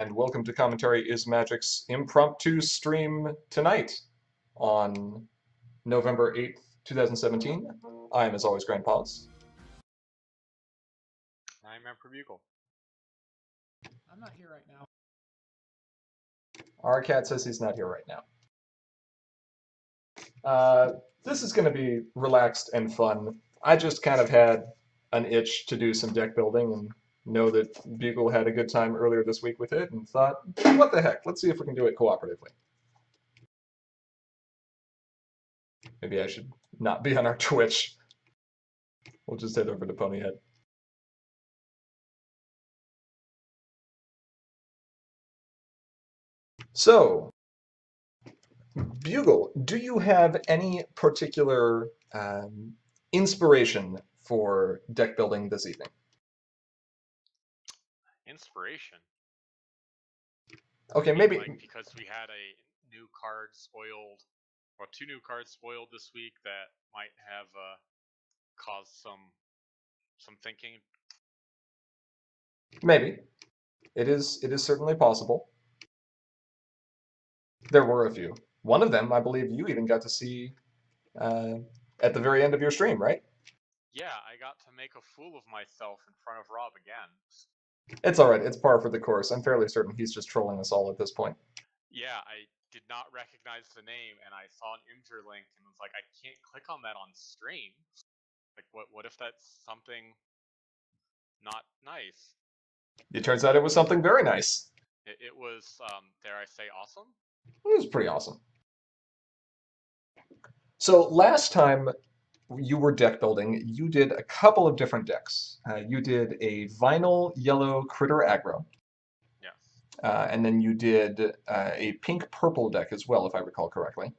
and welcome to Commentary is Magic's impromptu stream tonight on November 8th, 2017. I am, as always, Grandpa's. I'm EBugle. I'm not here right now. Our cat says he's not here right now. This is going to be relaxed and fun. I just kind of had an itch to do some deck building and know that Bugle had a good time earlier this week with it and thought, what the heck, let's see if we can do it cooperatively. Maybe I should not be on our Twitch. We'll just head over to Ponyhead. So, Bugle, do you have any particular inspiration for deck building this evening? Inspiration. Okay, I mean, maybe. like, because we had a new card spoiled, or two new cards spoiled this week that might have caused some thinking. Maybe. It is certainly possible. There were a few. One of them, I believe you even got to see at the very end of your stream, right? Yeah, I got to make a fool of myself in front of Rob again. It's alright, it's par for the course. I'm fairly certain he's just trolling us all at this point. Yeah, I did not recognize the name, and I saw an Imgur link and was like, I can't click on that on stream. Like, what if that's something not nice? It turns out it was something very nice. It was, dare I say, awesome? It was pretty awesome. So last time you were deck building, you did a couple of different decks. You did a vinyl yellow critter aggro. Yes. And then you did a pink purple deck as well, if I recall correctly.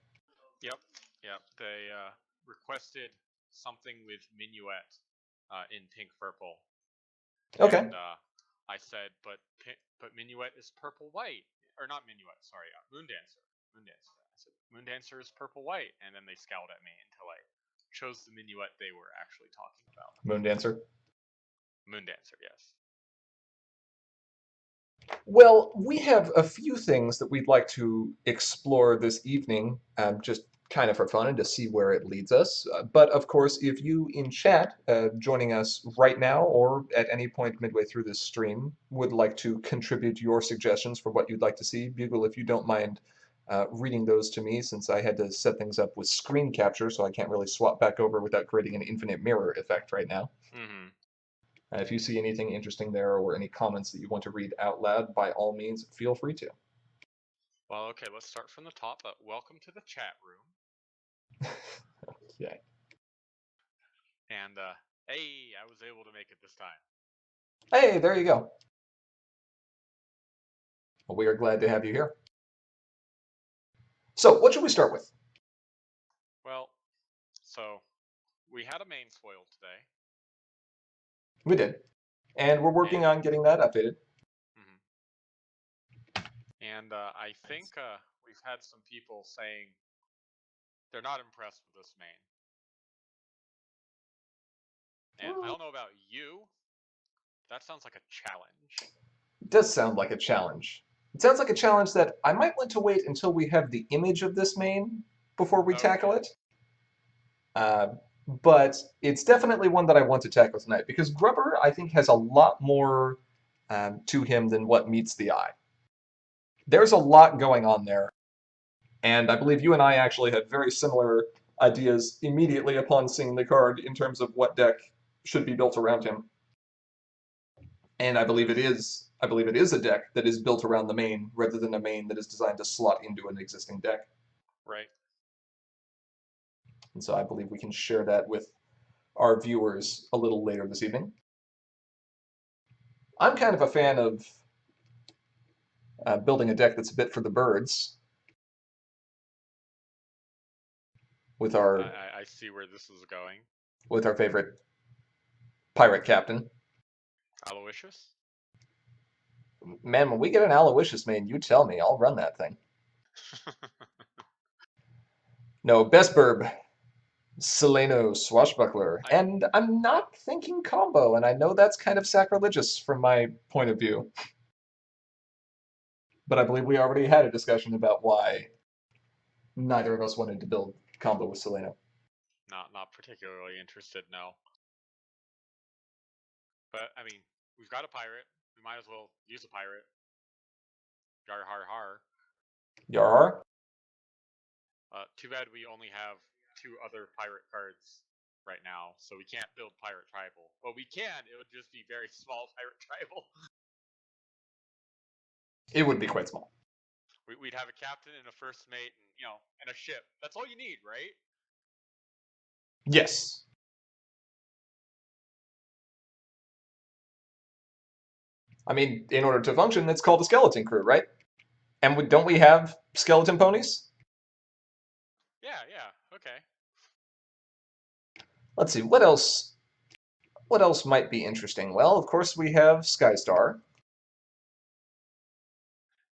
Yep. They requested something with Minuet in pink purple. Okay. And I said, but Minuet is purple white, or not Minuet. Sorry, Moondancer. Moondancer. I said Moondancer is purple white, and then they scowled at me until I chose the Minuet they were actually talking about. Moondancer. Moondancer, yes. Well, we have a few things that we'd like to explore this evening, just kind of for fun and to see where it leads us. But of course, if you in chat, joining us right now or at any point midway through this stream, would like to contribute your suggestions for what you'd like to see, Bugle, if you don't mind reading those to me, since I had to set things up with screen capture, so I can't really swap back over without creating an infinite mirror effect right now. Mm-hmm. If you see anything interesting there or any comments that you want to read out loud, by all means, feel free to. Well, okay, let's start from the top. Welcome to the chat room. Yeah. And, hey, I was able to make it this time. Hey, there you go. Well, we are glad to have you here. So, what should we start with? Well, so we had a main spoil today. We did. And we're working on getting that updated. Mm-hmm. And I think we've had some people saying they're not impressed with this main. And I don't know about you, that sounds like a challenge. It does sound like a challenge. It sounds like a challenge that I might want to wait until we have the image of this main before we tackle it. But it's definitely one that I want to tackle tonight, because Grubber, I think, has a lot more to him than what meets the eye. There's a lot going on there, and I believe you and I actually had very similar ideas immediately upon seeing the card in terms of what deck should be built around him. And I believe it is a deck that is built around the main rather than a main that is designed to slot into an existing deck. Right. And so I believe we can share that with our viewers a little later this evening. I'm kind of a fan of building a deck that's a bit for the birds. With our I see where this is going. With our favorite pirate captain. Aloysius? Man, when we get an Aloysius main, you tell me. I'll run that thing. No, best burb. Seleno Swashbuckler. And I'm not thinking combo, and I know that's kind of sacrilegious from my point of view. But I believe we already had a discussion about why neither of us wanted to build combo with Selena. Not particularly interested, no. But I mean, we've got a pirate. We might as well use a pirate. Yar har har. Yar. Too bad we only have 2 other pirate cards right now, so we can't build pirate tribal. Well, we can. It would just be very small pirate tribal. It would be quite small. We'd have a captain and a first mate, and and a ship. That's all you need, right? Yes. I mean, in order to function, it's called a skeleton crew, right? And don't we have skeleton ponies? Yeah, okay. Let's see, what else? What else might be interesting? Well, of course, we have Skystar.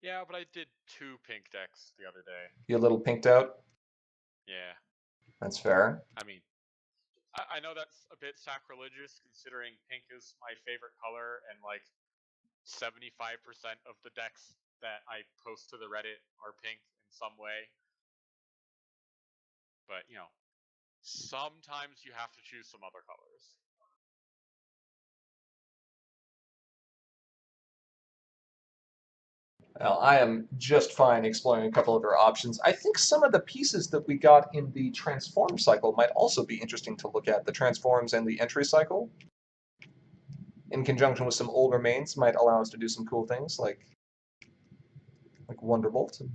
Yeah, but I did 2 pink decks the other day. You a little pinked out? Yeah. That's fair. I mean, I know that's a bit sacrilegious considering pink is my favorite color and like 75% of the decks that I post to the Reddit are pink in some way. But, sometimes you have to choose some other colors. Well, I am just fine exploring a couple of our options. I think some of the pieces that we got in the transform cycle might also be interesting to look at. The transforms and the entry cycle, in conjunction with some older mains, might allow us to do some cool things like Wonderbolt. And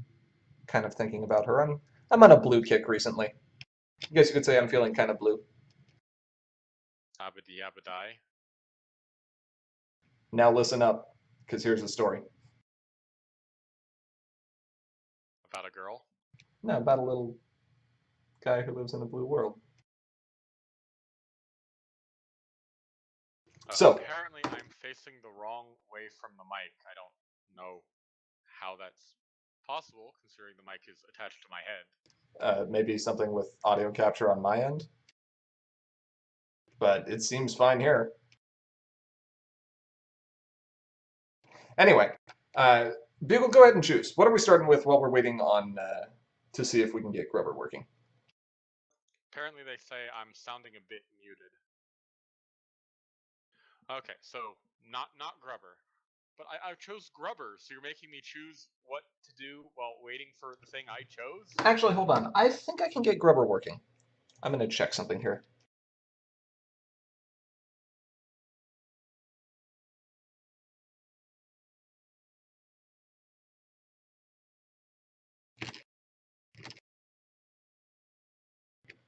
kind of thinking about her. I'm on a blue kick recently. I guess you could say I'm feeling kind of blue. Abadi abadai. Now listen up, because here's the story. About a girl? No, about a little guy who lives in a blue world. So apparently I'm facing the wrong way from the mic. I don't know how that's possible, considering the mic is attached to my head. Maybe something with audio capture on my end. But it seems fine here. Anyway, Bugle, go ahead and choose. What are we starting with while we're waiting on to see if we can get Grubber working? Apparently they say I'm sounding a bit muted. Okay, so not Grubber. But I chose Grubber, so you're making me choose what to do while waiting for the thing I chose? Actually, hold on. I think I can get Grubber working. I'm going to check something here.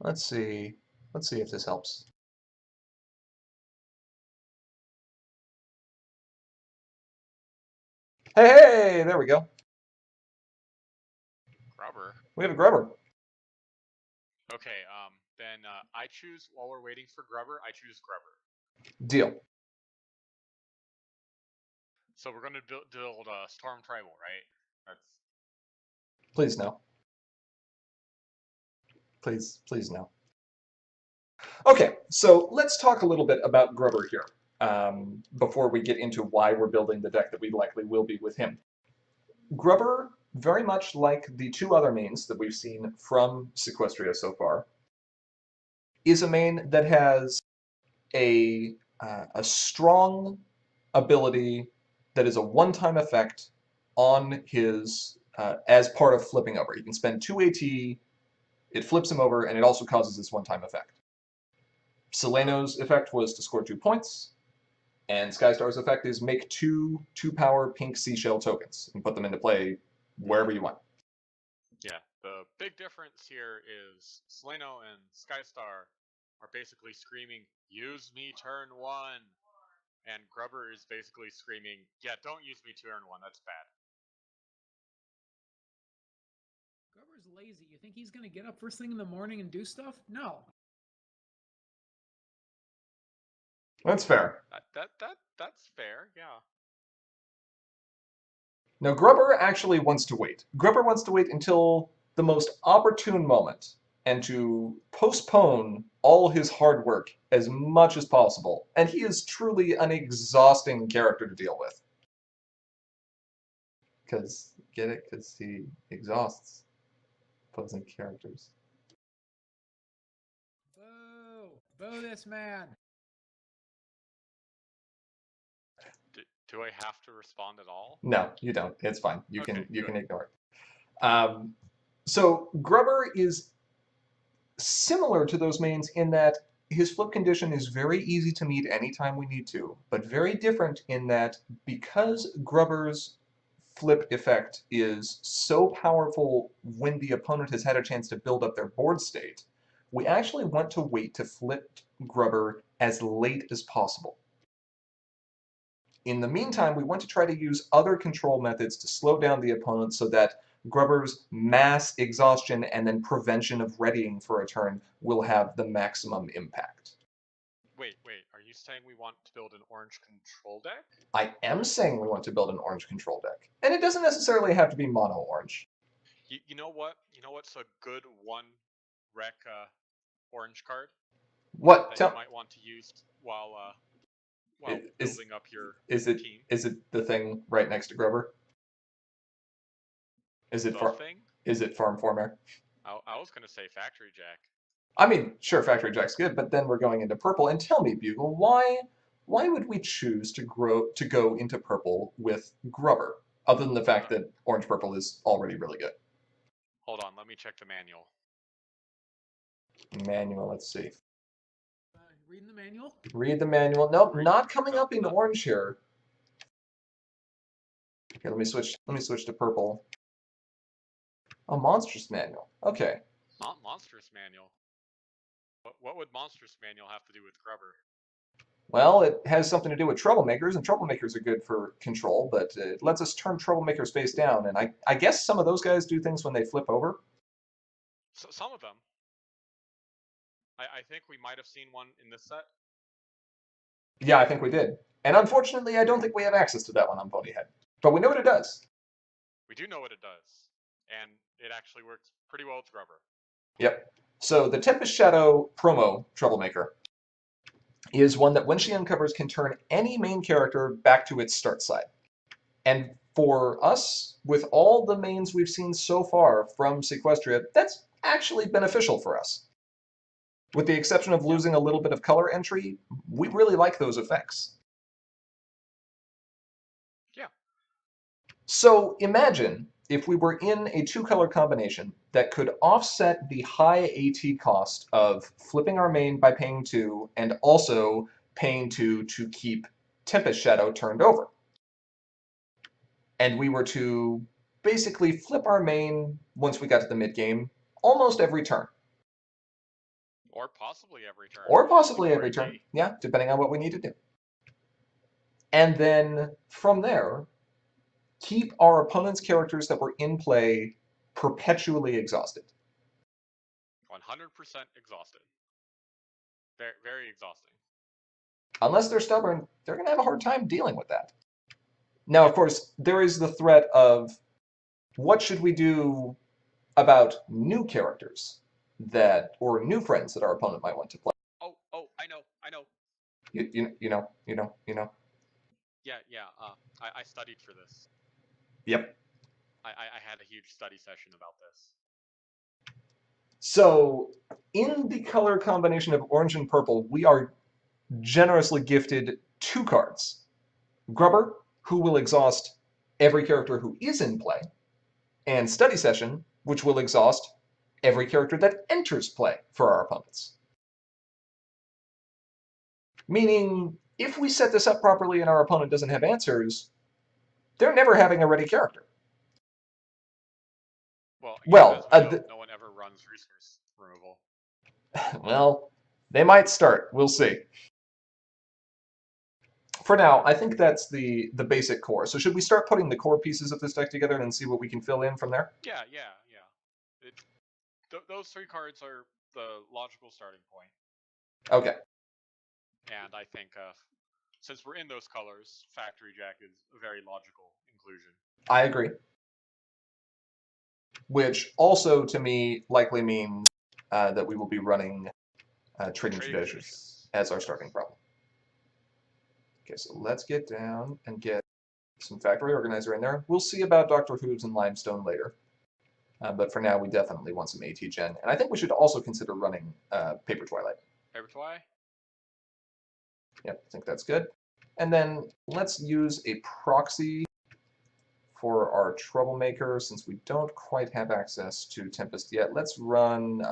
Let's see. Let's see if this helps. Hey, there we go. Grubber? We have a Grubber. Okay, then I choose, while we're waiting for Grubber, I choose Grubber. Deal. So we're going to build Storm Tribal, right? That's... Please no. Please no. Okay, so let's talk a little bit about Grubber here before we get into why we're building the deck that we likely will be with him. Grubber, very much like the 2 other mains that we've seen from Sequestria so far, is a main that has a strong ability that is a one-time effect on his, as part of flipping over. You can spend 2 AT, it flips him over, and it also causes this one-time effect. Seleno's effect was to score 2 points, and Skystar's effect is make 2 2-power pink seashell tokens and put them into play wherever you want. Yeah, the big difference here is Seleno and Skystar are basically screaming, use me turn 1, and Grubber is basically screaming, yeah, don't use me turn 1, that's bad. Grubber's lazy. You think he's going to get up first thing in the morning and do stuff? No. That's fair. That's fair, yeah. Now, Grubber actually wants to wait. Grubber wants to wait until the most opportune moment and to postpone all his hard work as much as possible. And he is truly an exhausting character to deal with. Because, get it? Because he exhausts opposing characters. Boo! Boo this man! Do I have to respond at all? No, you don't. It's fine. You Okay, can good. ignore it. So Grubber is similar to those mains in that his flip condition is very easy to meet anytime we need to, but very different in that because Grubber's flip effect is so powerful when the opponent has had a chance to build up their board state, we actually want to wait to flip Grubber as late as possible. In the meantime, we want to try to use other control methods to slow down the opponent so that Grubber's mass exhaustion and then prevention of readying for a turn will have the maximum impact. Wait, are you saying we want to build an orange control deck? I am saying we want to build an orange control deck. And it doesn't necessarily have to be mono orange. You know what? You know what's a good one rec orange card What? that you might want to use while building up your team? Is it the thing right next to Grubber? Is it Farm Former? I was gonna say Factory Jack. I mean, sure, Factory Jack's good, but then we're going into purple. And tell me, Bugle, why would we choose to go into purple with Grubber, other than the fact that orange purple is already really good? Hold on, let me check the manual. Manual, let's see. Reading the manual? Read the manual. Nope, not coming up in orange here. Okay, let me switch to purple. A monstrous manual. Okay. Monstrous manual. What would monstrous manual have to do with Grubber? Well, it has something to do with troublemakers, and troublemakers are good for control, but it lets us turn troublemakers face down, and I guess some of those guys do things when they flip over. So, some of them. I think we might have seen one in this set. Yeah, I think we did. And unfortunately, I don't think we have access to that one on Ponyhead. But we know what it does. We do know what it does. And it actually works pretty well with Grubber. Yep. So the Tempest Shadow promo Troublemaker is one that when she uncovers can turn any main character back to its start side. And for us, with all the mains we've seen so far from Sequestria, that's actually beneficial for us. With the exception of losing a little bit of color entry, we really like those effects. Yeah. So imagine if we were in a two-color combination that could offset the high AT cost of flipping our main by paying 2 and also paying 2 to keep Tempest Shadow turned over. And we were to basically flip our main once we got to the mid-game almost every turn. Or possibly every turn. Or possibly every turn, yeah, depending on what we need to do. And then from there, keep our opponent's characters that were in play perpetually exhausted. 100% exhausted. Very, very exhausting. Unless they're stubborn, they're going to have a hard time dealing with that. Now, of course, there is the threat of what should we do about new characters or new friends that our opponent might want to play. Oh, I know. You know. Yeah. I studied for this. Yep. I had a huge study session about this. So, in the color combination of orange and purple, we are generously gifted 2 cards. Grubber, who will exhaust every character who is in play, and Study Session, which will exhaust every character that enters play for our opponents. Meaning, if we set this up properly and our opponent doesn't have answers, they're never having a ready character. Well, no one ever runs resource removal. Well, they might start. We'll see. For now, I think that's the basic core. So should we start putting the core pieces of this deck together and see what we can fill in from there? Yeah. Those 3 cards are the logical starting point. Okay. And I think since we're in those colors, Factory Jack is a very logical inclusion. I agree. Which also, to me, likely means that we will be running Trading Traditions as our starting problem. Okay, so let's get down and get some factory organizer in there. We'll see about Doctor Hooves and Limestone later. But for now, we definitely want some AT Gen. And I think we should also consider running Paper Twilight. Paper Twi? Yep, I think that's good. And then let's use a proxy for our Troublemaker, since we don't quite have access to Tempest yet. Let's run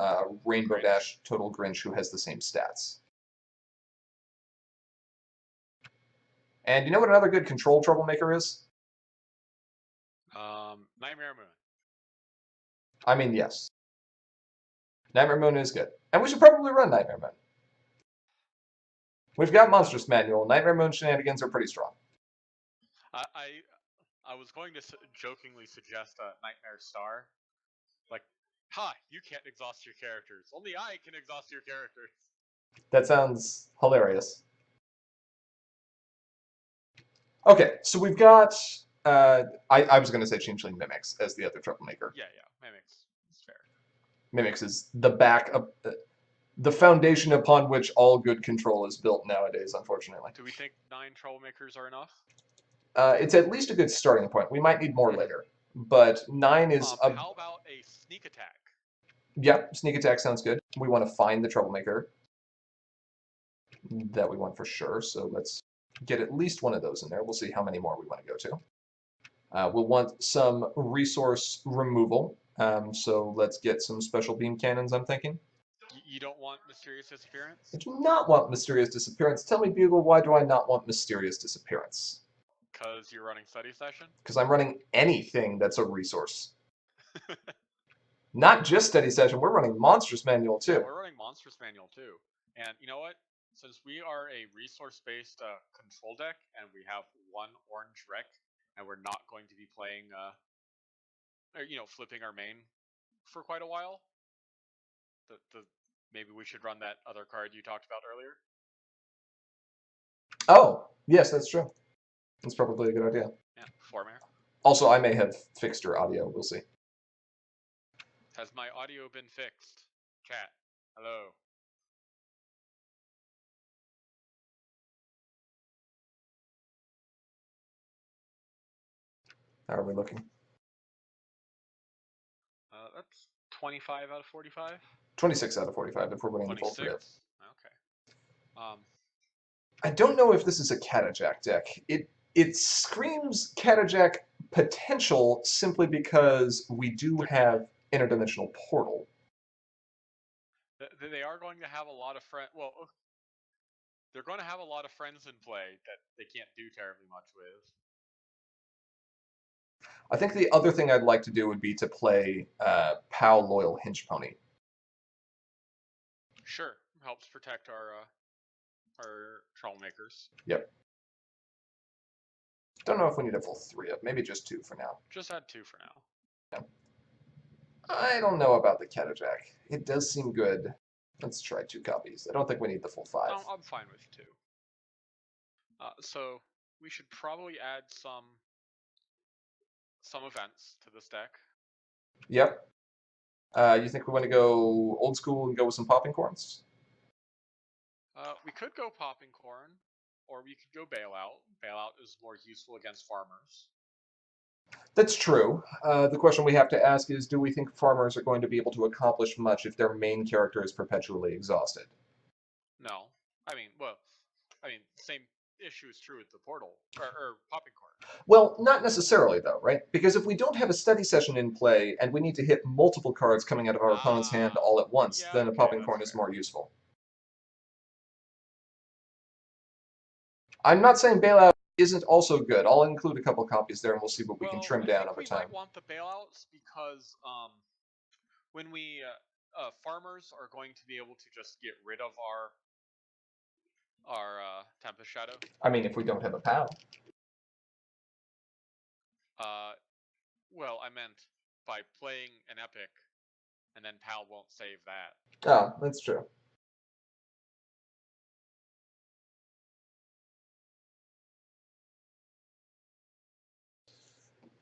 Rainbow Grinch. Dash Total Grinch, who has the same stats. And you know what another good control Troublemaker is? Nightmare Moon. I mean, yes. Nightmare Moon is good. And we should probably run Nightmare Moon. We've got Monstrous Manual. Nightmare Moon shenanigans are pretty strong. I was going to jokingly suggest a Nightmare Star. Like, ha, you can't exhaust your characters. Only I can exhaust your characters. That sounds hilarious. Okay, so we've got... I was going to say Changeling Mimics as the other Troublemaker. Yeah, Mimics. It's fair. Mimics is the back of... the foundation upon which all good control is built nowadays, unfortunately. Do we think 9 Troublemakers are enough? It's at least a good starting point. We might need more later. But 9 is... how about a Sneak Attack? Yeah, Sneak Attack sounds good. We want to find the Troublemaker. That we want for sure, so let's get at least one of those in there. We'll see how many more we want to go to. We'll want some resource removal, so let's get some special beam cannons, I'm thinking. You don't want Mysterious Disappearance? I do not want Mysterious Disappearance. Tell me, Bugle, why do I not want Mysterious Disappearance? Because you're running Study Session? Because I'm running anything that's a resource. Not just Study Session, we're running Monstrous Manual too. Yeah, we're running Monstrous Manual too. And you know what? Since we are a resource-based control deck, and we have one orange rec, and we're not going to be playing, flipping our main for quite a while, maybe we should run that other card you talked about earlier. Oh, yes, that's true. That's probably a good idea. Yeah, Formare. Also, I may have fixed your audio. We'll see. Has my audio been fixed? Chat. Hello. How are we looking? That's 25 out of 45. 26 out of 45 if we're running the full 3 of. Okay. I don't know if this is a Catajack deck. It screams Catajack potential simply because we do have interdimensional portal. They are going to have a lot of friends. Well, they're going to have a lot of friends in play that they can't do terribly much with. I think the other thing I'd like to do would be to play POW Loyal Hinge Pony. Sure, helps protect our Trollmakers. Yep. Don't know if we need a full 3 of. Maybe just 2 for now. Just add 2 for now. Yeah. I don't know about the Catajack. It does seem good. Let's try 2 copies. I don't think we need the full 5. No, I'm fine with 2. So we should probably add some events to this deck. Yep. You think we want to go old school and go with some popping corns? We could go popping corn, or we could go bailout. Bailout is more useful against farmers. That's true. The question we have to ask is, do we think farmers are going to be able to accomplish much if their main character is perpetually exhausted? No. Same issue is true with the portal, or popping corn. Well, not necessarily, though, right? Because if we don't have a study session in play, and we need to hit multiple cards coming out of our opponent's hand all at once, then a popping corn is more useful. I'm not saying bailout isn't also good. I'll include a couple copies there, and we'll see what we can trim down over time. We might want the bailouts because when we farmers are going to be able to just get rid of our Tempest Shadow. I mean, if we don't have a POW. Well, I meant by playing an epic, and then POW won't save that. Ah, that's true.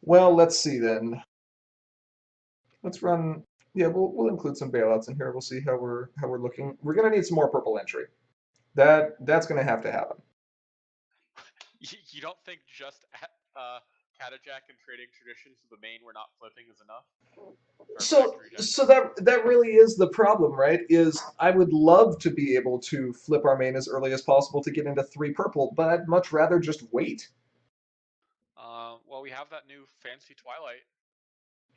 Well, let's see then. Let's run. Yeah, we'll include some bailouts in here. We'll see how we're looking. We're gonna need some more purple entry. That's gonna have to happen. You don't think just Catajack and trading traditions to the main we're not flipping is enough? Or So, factory gen so rather. that really is the problem, right? Is I would love to be able to flip our main as early as possible to get into 3 purple, but I'd much rather just wait. Well, we have that new fancy Twilight.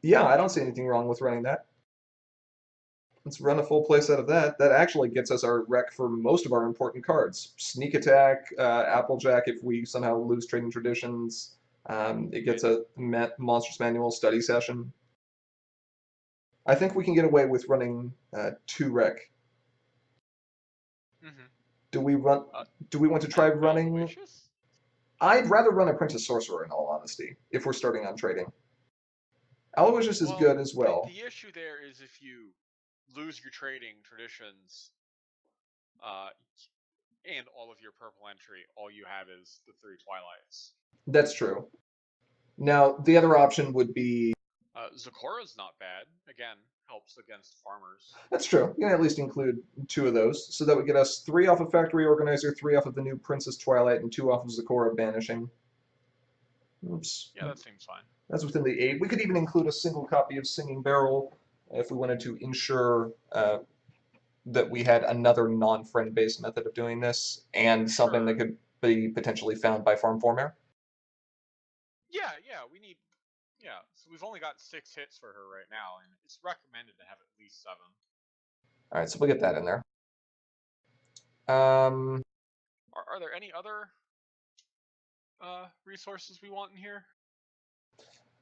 Yeah, I don't see anything wrong with running that. Let's run a full play set of that. That actually gets us our rec for most of our important cards. Sneak Attack, Applejack if we somehow lose Trading Traditions. It gets a Monstrous Manual study session. I think we can get away with running 2 rec. Mm-hmm. Do we run? Do we want to try running? Aloysius? I'd rather run Apprentice Sorcerer in all honesty, if we're starting on trading. Aloysius is good as well. The issue there is if you lose your trading traditions, and all of your purple entry, all you have is the 3 Twilights. That's true. Now, the other option would be... Zakora's not bad. Again, helps against farmers. That's true. You can at least include 2 of those. So that would get us 3 off of Factory Organizer, 3 off of the new Princess Twilight, and 2 off of Zakora Banishing. Oops. Yeah, that seems fine. That's within the 8. We could even include a single copy of Singing Barrel if we wanted to ensure that we had another non-friend-based method of doing this, and something that could be potentially found by Farm Formare. Yeah, we need... Yeah, so we've only got 6 hits for her right now, and it's recommended to have at least 7. Alright, so we'll get that in there. Are there any other resources we want in here?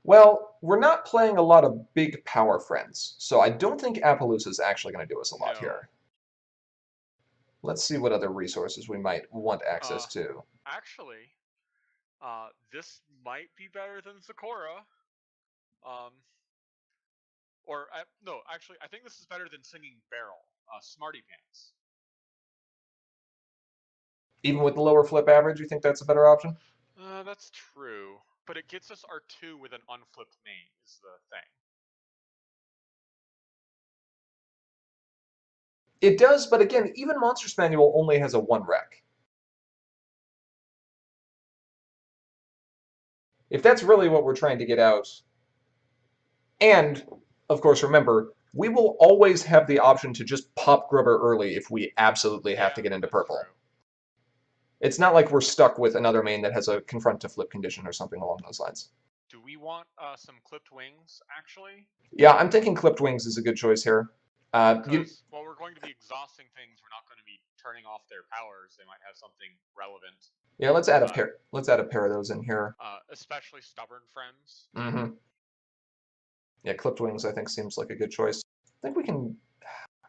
Well, we're not playing a lot of big power friends, so I don't think Appaloosa is actually going to do us a lot here. Let's see what other resources we might want access to. Actually, this might be better than Zakora. No, actually, I think this is better than Singing Barrel. Smarty Pants. Even with the lower flip average, you think that's a better option? That's true. But it gets us our 2 with an unflipped main, is the thing. It does, but again, even Monstrous Manual only has a 1 rec. If that's really what we're trying to get out, and, of course, remember, we will always have the option to just pop Grubber early if we absolutely have to get into purple. True. It's not like we're stuck with another main that has a confront to flip condition or something along those lines. Do we want some clipped wings, actually? Yeah, I'm thinking clipped wings is a good choice here. Because while we're going to be exhausting things, we're not going to be turning off their powers. They might have something relevant. Yeah, let's add a pair. Let's add a pair of those in here. Especially stubborn friends. Mm-hmm. Yeah, clipped wings I think seems like a good choice. I think we can...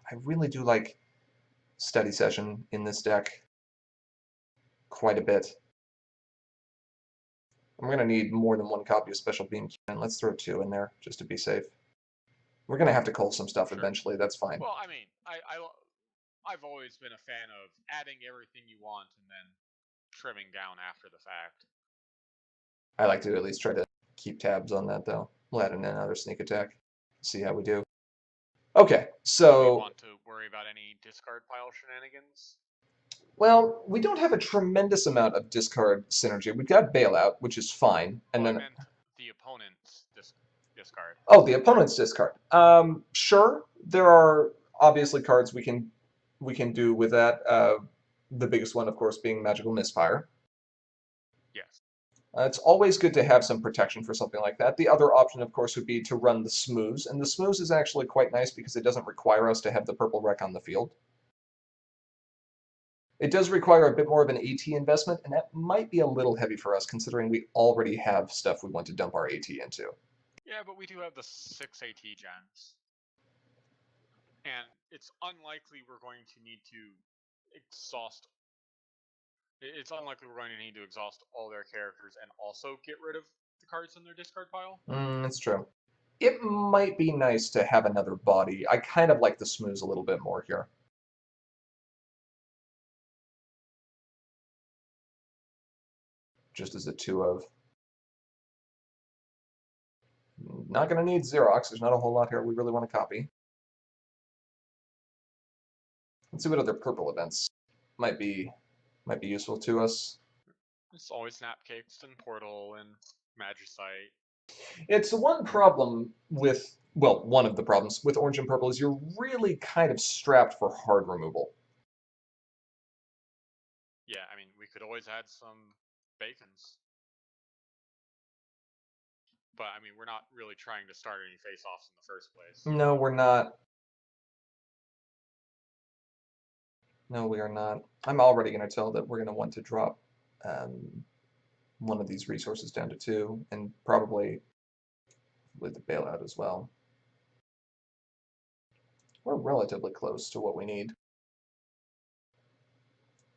I really do like study session in this deck quite a bit. I'm going to need more than 1 copy of Special Beam Cannon. Let's throw 2 in there just to be safe. We're going to have to cull some stuff eventually. That's fine. Well, I mean, I've always been a fan of adding everything you want and then trimming down after the fact. I like to at least try to keep tabs on that, though. We'll add in another sneak attack. See how we do. Okay, so... Do we want to worry about any discard pile shenanigans? Well, we don't have a tremendous amount of discard synergy. We've got Bailout, which is fine. And then I meant the opponent's discard. Oh, the opponent's discard. Sure, there are obviously cards we can do with that. The biggest one, of course, being Magical Misfire. Yes. It's always good to have some protection for something like that. The other option, of course, would be to run the Smooze, and the Smooze is actually quite nice because it doesn't require us to have the purple wreck on the field. It does require a bit more of an AT investment, and that might be a little heavy for us considering we already have stuff we want to dump our AT into. Yeah, but we do have the 6 AT gens. And it's unlikely we're going to need to exhaust... It's unlikely we're going to need to exhaust all their characters and also get rid of the cards in their discard pile. That's true. It might be nice to have another body. I kind of like the Smooze a little bit more here. Just as a 2 of. Not going to need Xerox. There's not a whole lot here we really want to copy. Let's see what other purple events might be useful to us. It's always Snapcakes and Portal and Magicite. It's one problem with, well, one of the problems with orange and purple is you're really kind of strapped for hard removal. Yeah, I mean, we could always add some bacons. But, I mean, we're not really trying to start any face-offs in the first place. No, we're not. No, we are not. I'm already going to tell that we're going to want to drop one of these resources down to 2, and probably with the bailout as well. We're relatively close to what we need.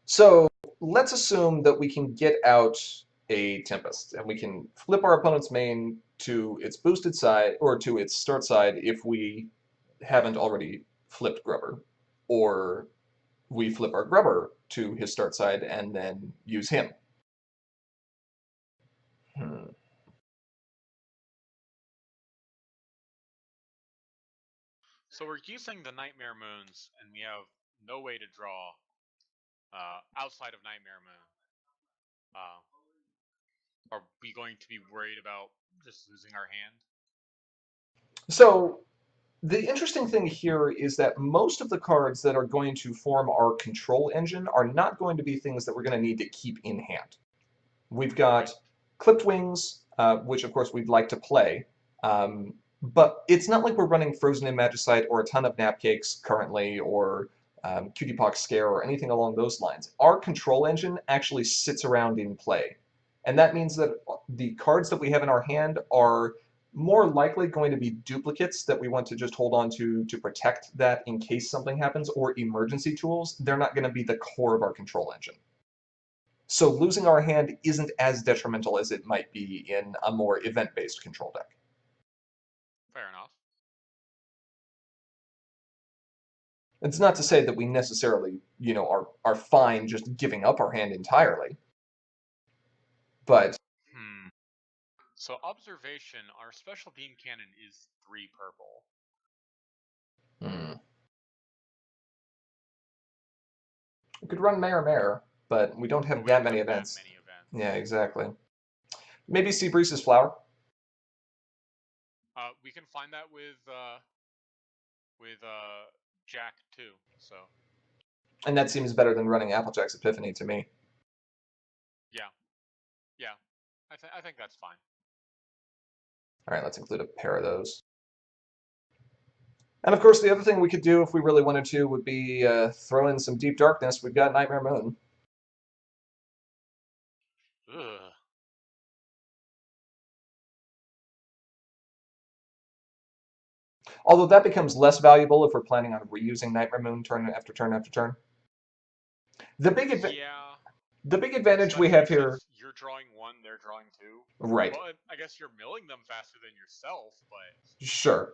So let's assume that we can get out a Tempest, and we can flip our opponent's main to its boosted side, or to its start side if we haven't already flipped Grubber, or we flip our Grubber to his start side and then use him. So we're using the Nightmare Moons, and we have no way to draw outside of Nightmare Moon. Are we going to be worried about just losing our hand? So the interesting thing here is that most of the cards that are going to form our control engine are not going to be things that we're going to need to keep in hand. We've got Clipped Wings, which of course we'd like to play, but it's not like we're running Frozen in Magicite or a ton of Napcakes currently, or Cutie Pox Scare or anything along those lines. Our control engine actually sits around in play, and that means that the cards that we have in our hand are more likely going to be duplicates that we want to just hold on to protect that in case something happens, or emergency tools. They're not going to be the core of our control engine. So losing our hand isn't as detrimental as it might be in a more event-based control deck. Fair enough. It's not to say that we necessarily, are fine just giving up our hand entirely. But So observation, our special beam cannon is 3 purple. We could run Mare, but we don't have that many events. Yeah, exactly. Maybe Sea Breeze's Flower. We can find that with Jack too. So. And that seems better than running Applejack's Epiphany to me. Yeah. I think that's fine. All right, let's include a pair of those. And of course, the other thing we could do if we really wanted to would be throw in some Deep Darkness. We've got Nightmare Moon. Ugh. Although that becomes less valuable if we're planning on reusing Nightmare Moon turn after turn after turn. The big advantage we have here. You're drawing 1, they're drawing 2. Right. Well, I guess you're milling them faster than yourself, but. Sure.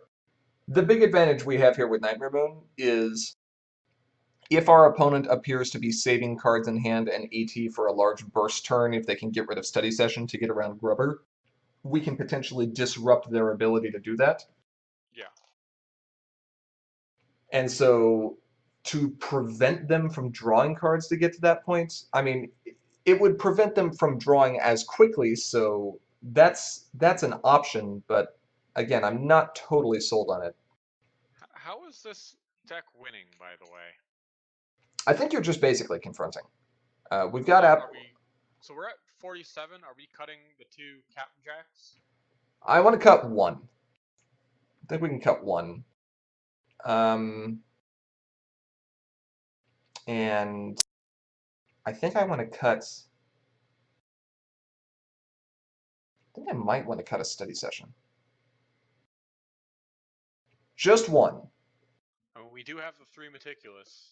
The big advantage we have here with Nightmare Moon is if our opponent appears to be saving cards in hand and AT for a large burst turn, if they can get rid of Study Session to get around Grubber, we can potentially disrupt their ability to do that. Yeah. And so to prevent them from drawing cards to get to that point, I mean, it would prevent them from drawing as quickly, so that's an option, but again, I'm not totally sold on it. How is this deck winning, by the way? I think you're just basically confronting. We've got So we're at 47. Are we cutting the 2 Captain Jacks? I want to cut 1. I think we can cut 1. And I think I want to cut. I think I might want to cut a Study Session. Just 1. Oh, we do have the 3 Meticulous.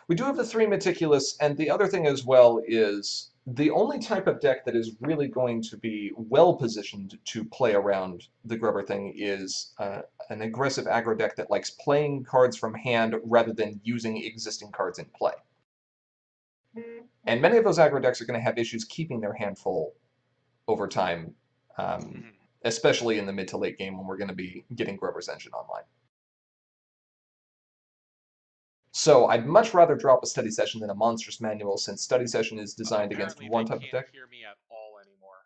We do have the 3 Meticulous, and the other thing as well is the only type of deck that is really going to be well-positioned to play around the Grubber thing is an aggressive aggro deck that likes playing cards from hand rather than using existing cards in play. And many of those aggro decks are going to have issues keeping their hand full over time, especially in the mid to late game when we're going to be getting Grubber's Engine online. So I'd much rather drop a Study Session than a Monstrous Manual, since Study Session is designed against one type of deck. Apparently they can't hear me at all anymore.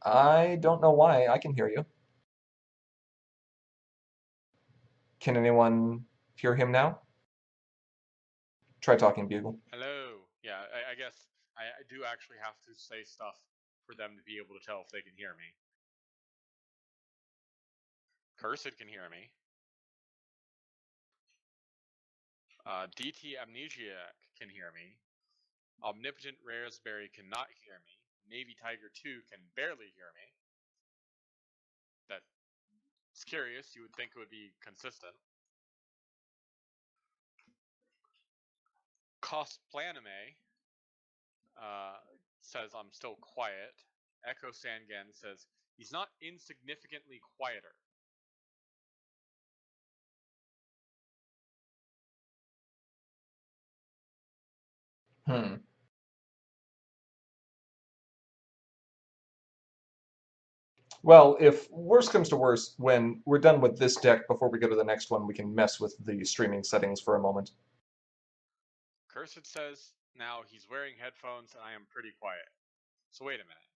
I don't know why. I can hear you. Can anyone hear him now? Try talking, Bugle. Hello. Yeah, I guess I do actually have to say stuff for them to be able to tell if they can hear me. Cursed can hear me. DT Amnesiac can hear me. Omnipotent Raspberry cannot hear me. Navy Tiger 2 can barely hear me. That's curious. You would think it would be consistent. Cosplanime says I'm still quiet. Echo Sangan says he's not insignificantly quieter. Well, if worse comes to worse, when we're done with this deck, before we go to the next one, we can mess with the streaming settings for a moment. Cursed says now he's wearing headphones and I am pretty quiet. So wait a minute.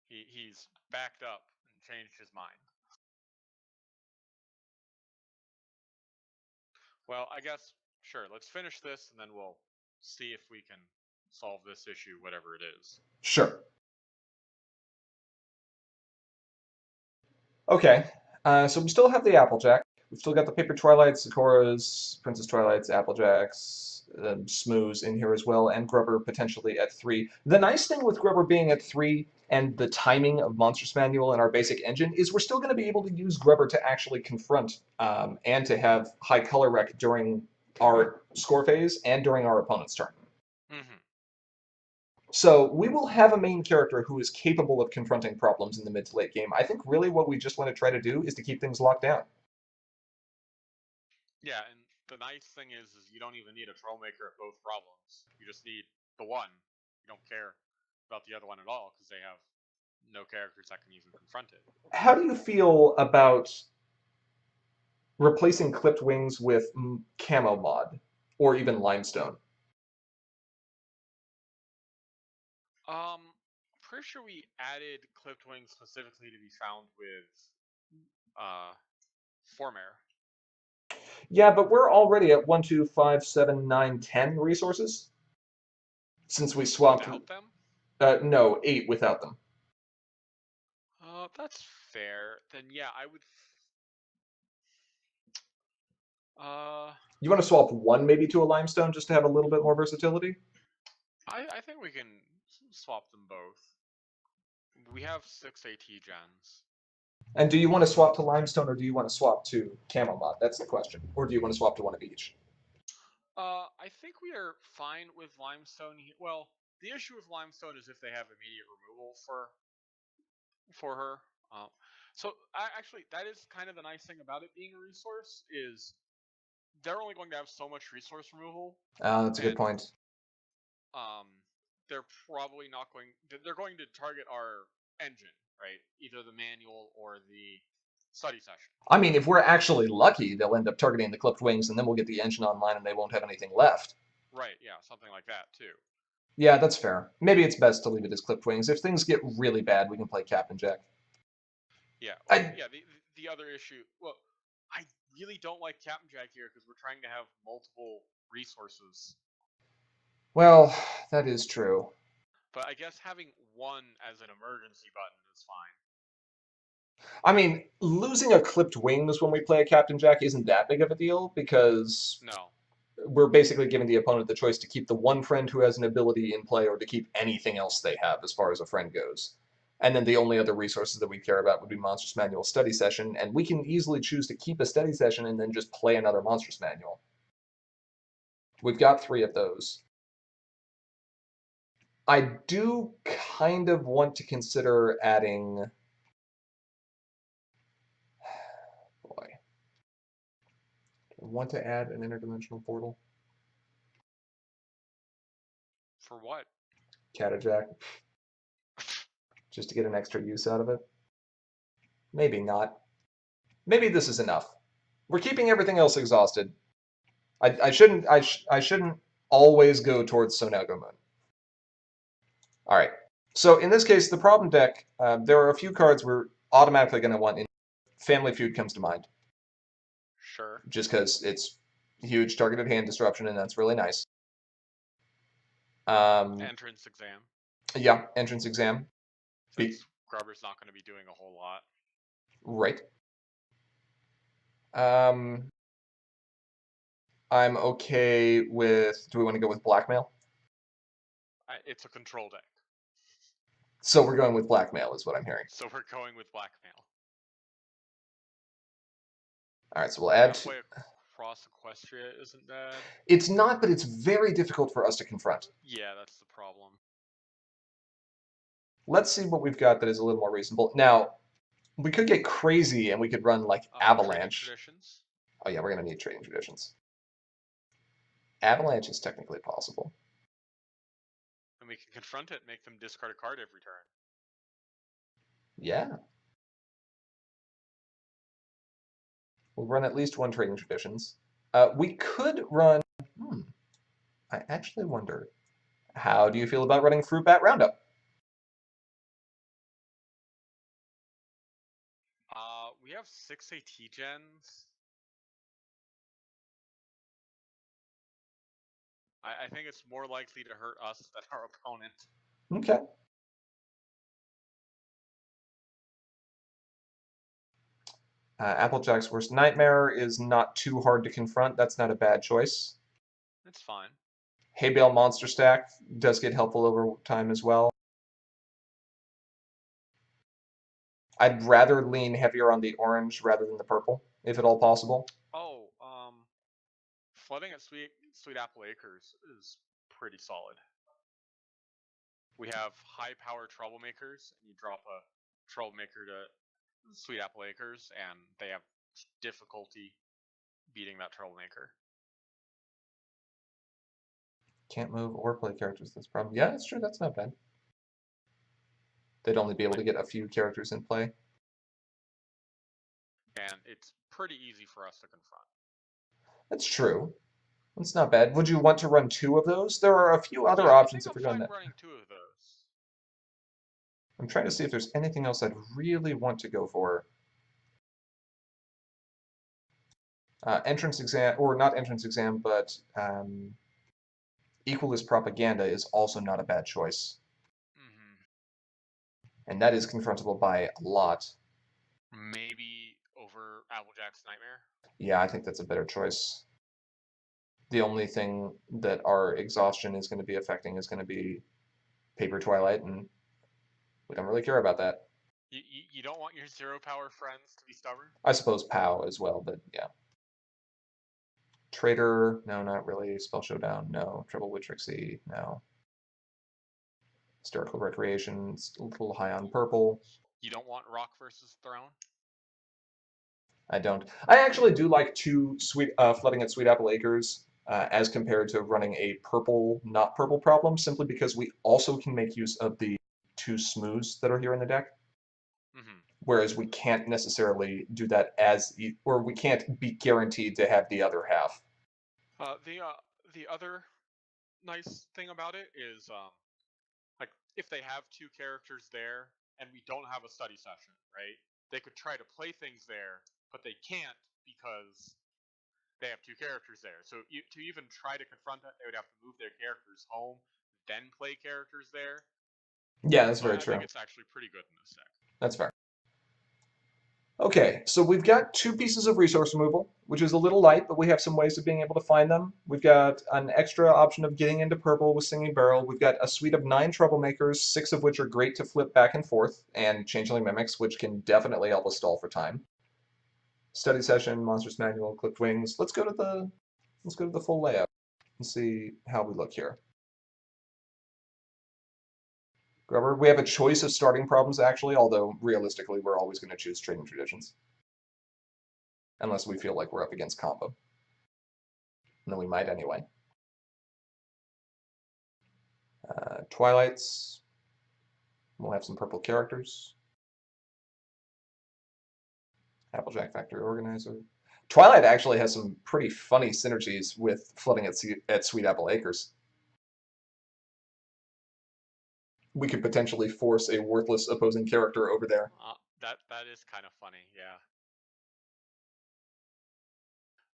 He's backed up and changed his mind. Well, I guess, sure, let's finish this and then we'll see if we can solve this issue, whatever it is. Sure. Okay, so we still have the Applejack. We've still got the Paper Twilights, Sakuras, Princess Twilights, Applejacks, Smoos in here as well, and Grubber potentially at 3. The nice thing with Grubber being at 3 and the timing of Monstrous Manual and our basic engine is we're still going to be able to use Grubber to actually confront and to have high color rec during our score phase and during our opponent's turn. Mm-hmm. So we will have a main character who is capable of confronting problems in the mid to late game. I think really what we just want to try to do is to keep things locked down. Yeah, and the nice thing is you don't even need a Trollmaker at both problems. You just need the one. You don't care about the other one at all because they have no characters that can even confront it. How do you feel about replacing Clipped Wings with Camo Mod or even Limestone? Pretty sure we added Clipped Wings specifically to be found with Formare. Yeah, but we're already at 1, 2, 5, 7, 9, 10 resources since we swapped. Without them? No, 8 without them. That's fair. Then yeah, I would. You want to swap 1 maybe to a Limestone just to have a little bit more versatility? I think we can swap them both. We have 6 AT gens. And do you want to swap to Limestone or do you want to swap to Camo Mod? That's the question. Or do you want to swap to one of each? I think we are fine with Limestone. Well, the issue with Limestone is if they have immediate removal for her. So actually, that is kind of the nice thing about it being a resource is they're only going to have so much resource removal. That's a good point. They're probably not going. They're going to target our engine, right? Either the manual or the study session. I mean, if we're actually lucky, they'll end up targeting the Clipped Wings, and then we'll get the engine online, and they won't have anything left. Right. Yeah. Something like that too. Yeah, that's fair. Maybe it's best to leave it as Clipped Wings. If things get really bad, we can play Captain Jack. Yeah. Yeah. The other issue. Well, I really don't like Captain Jack here because we're trying to have multiple resources. Well, that is true. But I guess having one as an emergency button is fine. I mean, losing a Clipped Wings when we play a Captain Jack isn't that big of a deal because we're basically giving the opponent the choice to keep the one friend who has an ability in play or to keep anything else they have as far as a friend goes. And then the only other resources that we care about would be Monstrous Manual Study Session, and we can easily choose to keep a Study Session and then just play another Monstrous Manual. We've got 3 of those. I do kind of want to consider adding... Boy. Do I want to add an interdimensional portal? For what? Catajack. Just to get an extra use out of it? Maybe not. Maybe this is enough. We're keeping everything else exhausted. I shouldn't always go towards Sonago Moon. All right. So in this case, the problem deck, there are a few cards we're automatically going to want in. Family Feud comes to mind, Sure. just because it's huge targeted hand disruption, and that's really nice. Entrance exam. Yeah, entrance exam. Since Grubber's not going to be doing a whole lot. Right. I'm okay with. Do we want to go with blackmail? It's a control deck. So we're going with blackmail, is what I'm hearing. So we're going with blackmail. All right, so we'll add. Halfway across Equestria isn't bad. It's not, but it's very difficult for us to confront. Yeah, that's the problem. Let's see what we've got that is a little more reasonable. Now, we could get crazy and we could run like Avalanche. Oh yeah, we're gonna need trading traditions. Avalanche is technically possible. And we can confront it, make them discard a card every turn. Yeah. We'll run at least one trading traditions. We could run. I actually wonder. How do you feel about running Fruit Bat Roundup? We have 6 AT gens. I think it's more likely to hurt us than our opponent. Okay. Applejack's Worst Nightmare is not too hard to confront. That's not a bad choice. It's fine. Hay Bale Monster Stack does get helpful over time as well. I'd rather lean heavier on the orange rather than the purple, if at all possible. Oh, flooding at Sweet Apple Acres is pretty solid. We have high power troublemakers, and you drop a troublemaker to Sweet Apple Acres, and they have difficulty beating that troublemaker. Can't move or play characters. That's a problem. Yeah, that's true. That's not bad. They'd only be able to get a few characters in play. And it's pretty easy for us to confront. That's true. That's not bad. Would you want to run 2 of those? There are a few other options if you're going that. running 2 of those. I'm trying to see if there's anything else I'd really want to go for. Entrance exam, or not entrance exam, but Equalist Propaganda is also not a bad choice. And that is confrontable by a lot. Maybe over Applejack's Nightmare? Yeah, I think that's a better choice. The only thing that our exhaustion is going to be affecting is going to be Paper Twilight, and we don't really care about that. You don't want your 0 power friends to be stubborn? I suppose POW as well, but yeah. Traitor, no, not really. Spell Showdown, no. Trouble with Trixie, no. Hysterical Recreation, it's a little high on purple. You don't want Rock versus Throne? I don't. I actually do like flooding at Sweet Apple Acres as compared to running a purple, not purple problem, simply because we also can make use of the 2 smooths that are here in the deck. Whereas we can't necessarily do that or we can't be guaranteed to have the other half. The other nice thing about it is, like, if they have 2 characters there and we don't have a study session, right? They could try to play things there, but they can't because they have 2 characters there. So to even try to confront that, they would have to move their characters home, then play characters there. Yeah, that's very true. I think it's actually pretty good in this deck. That's fair. Okay, so we've got 2 pieces of resource removal, which is a little light, but we have some ways of being able to find them. We've got an extra option of getting into purple with Singing Barrel. We've got a suite of 9 troublemakers, 6 of which are great to flip back and forth, and Changeling Mimics, which can definitely help us stall for time. Study Session, Monsters Manual, Clipped Wings. Let's go to the full layout and see how we look here. Grubber, we have a choice of starting problems, actually, although realistically we're always going to choose Trading Traditions. Unless we feel like we're up against combo. And then we might anyway. Twilights. We'll have some purple characters. Applejack Factory Organizer. Twilight actually has some pretty funny synergies with flooding at Sweet Apple Acres. we could potentially force a worthless opposing character over there. That is kind of funny, yeah.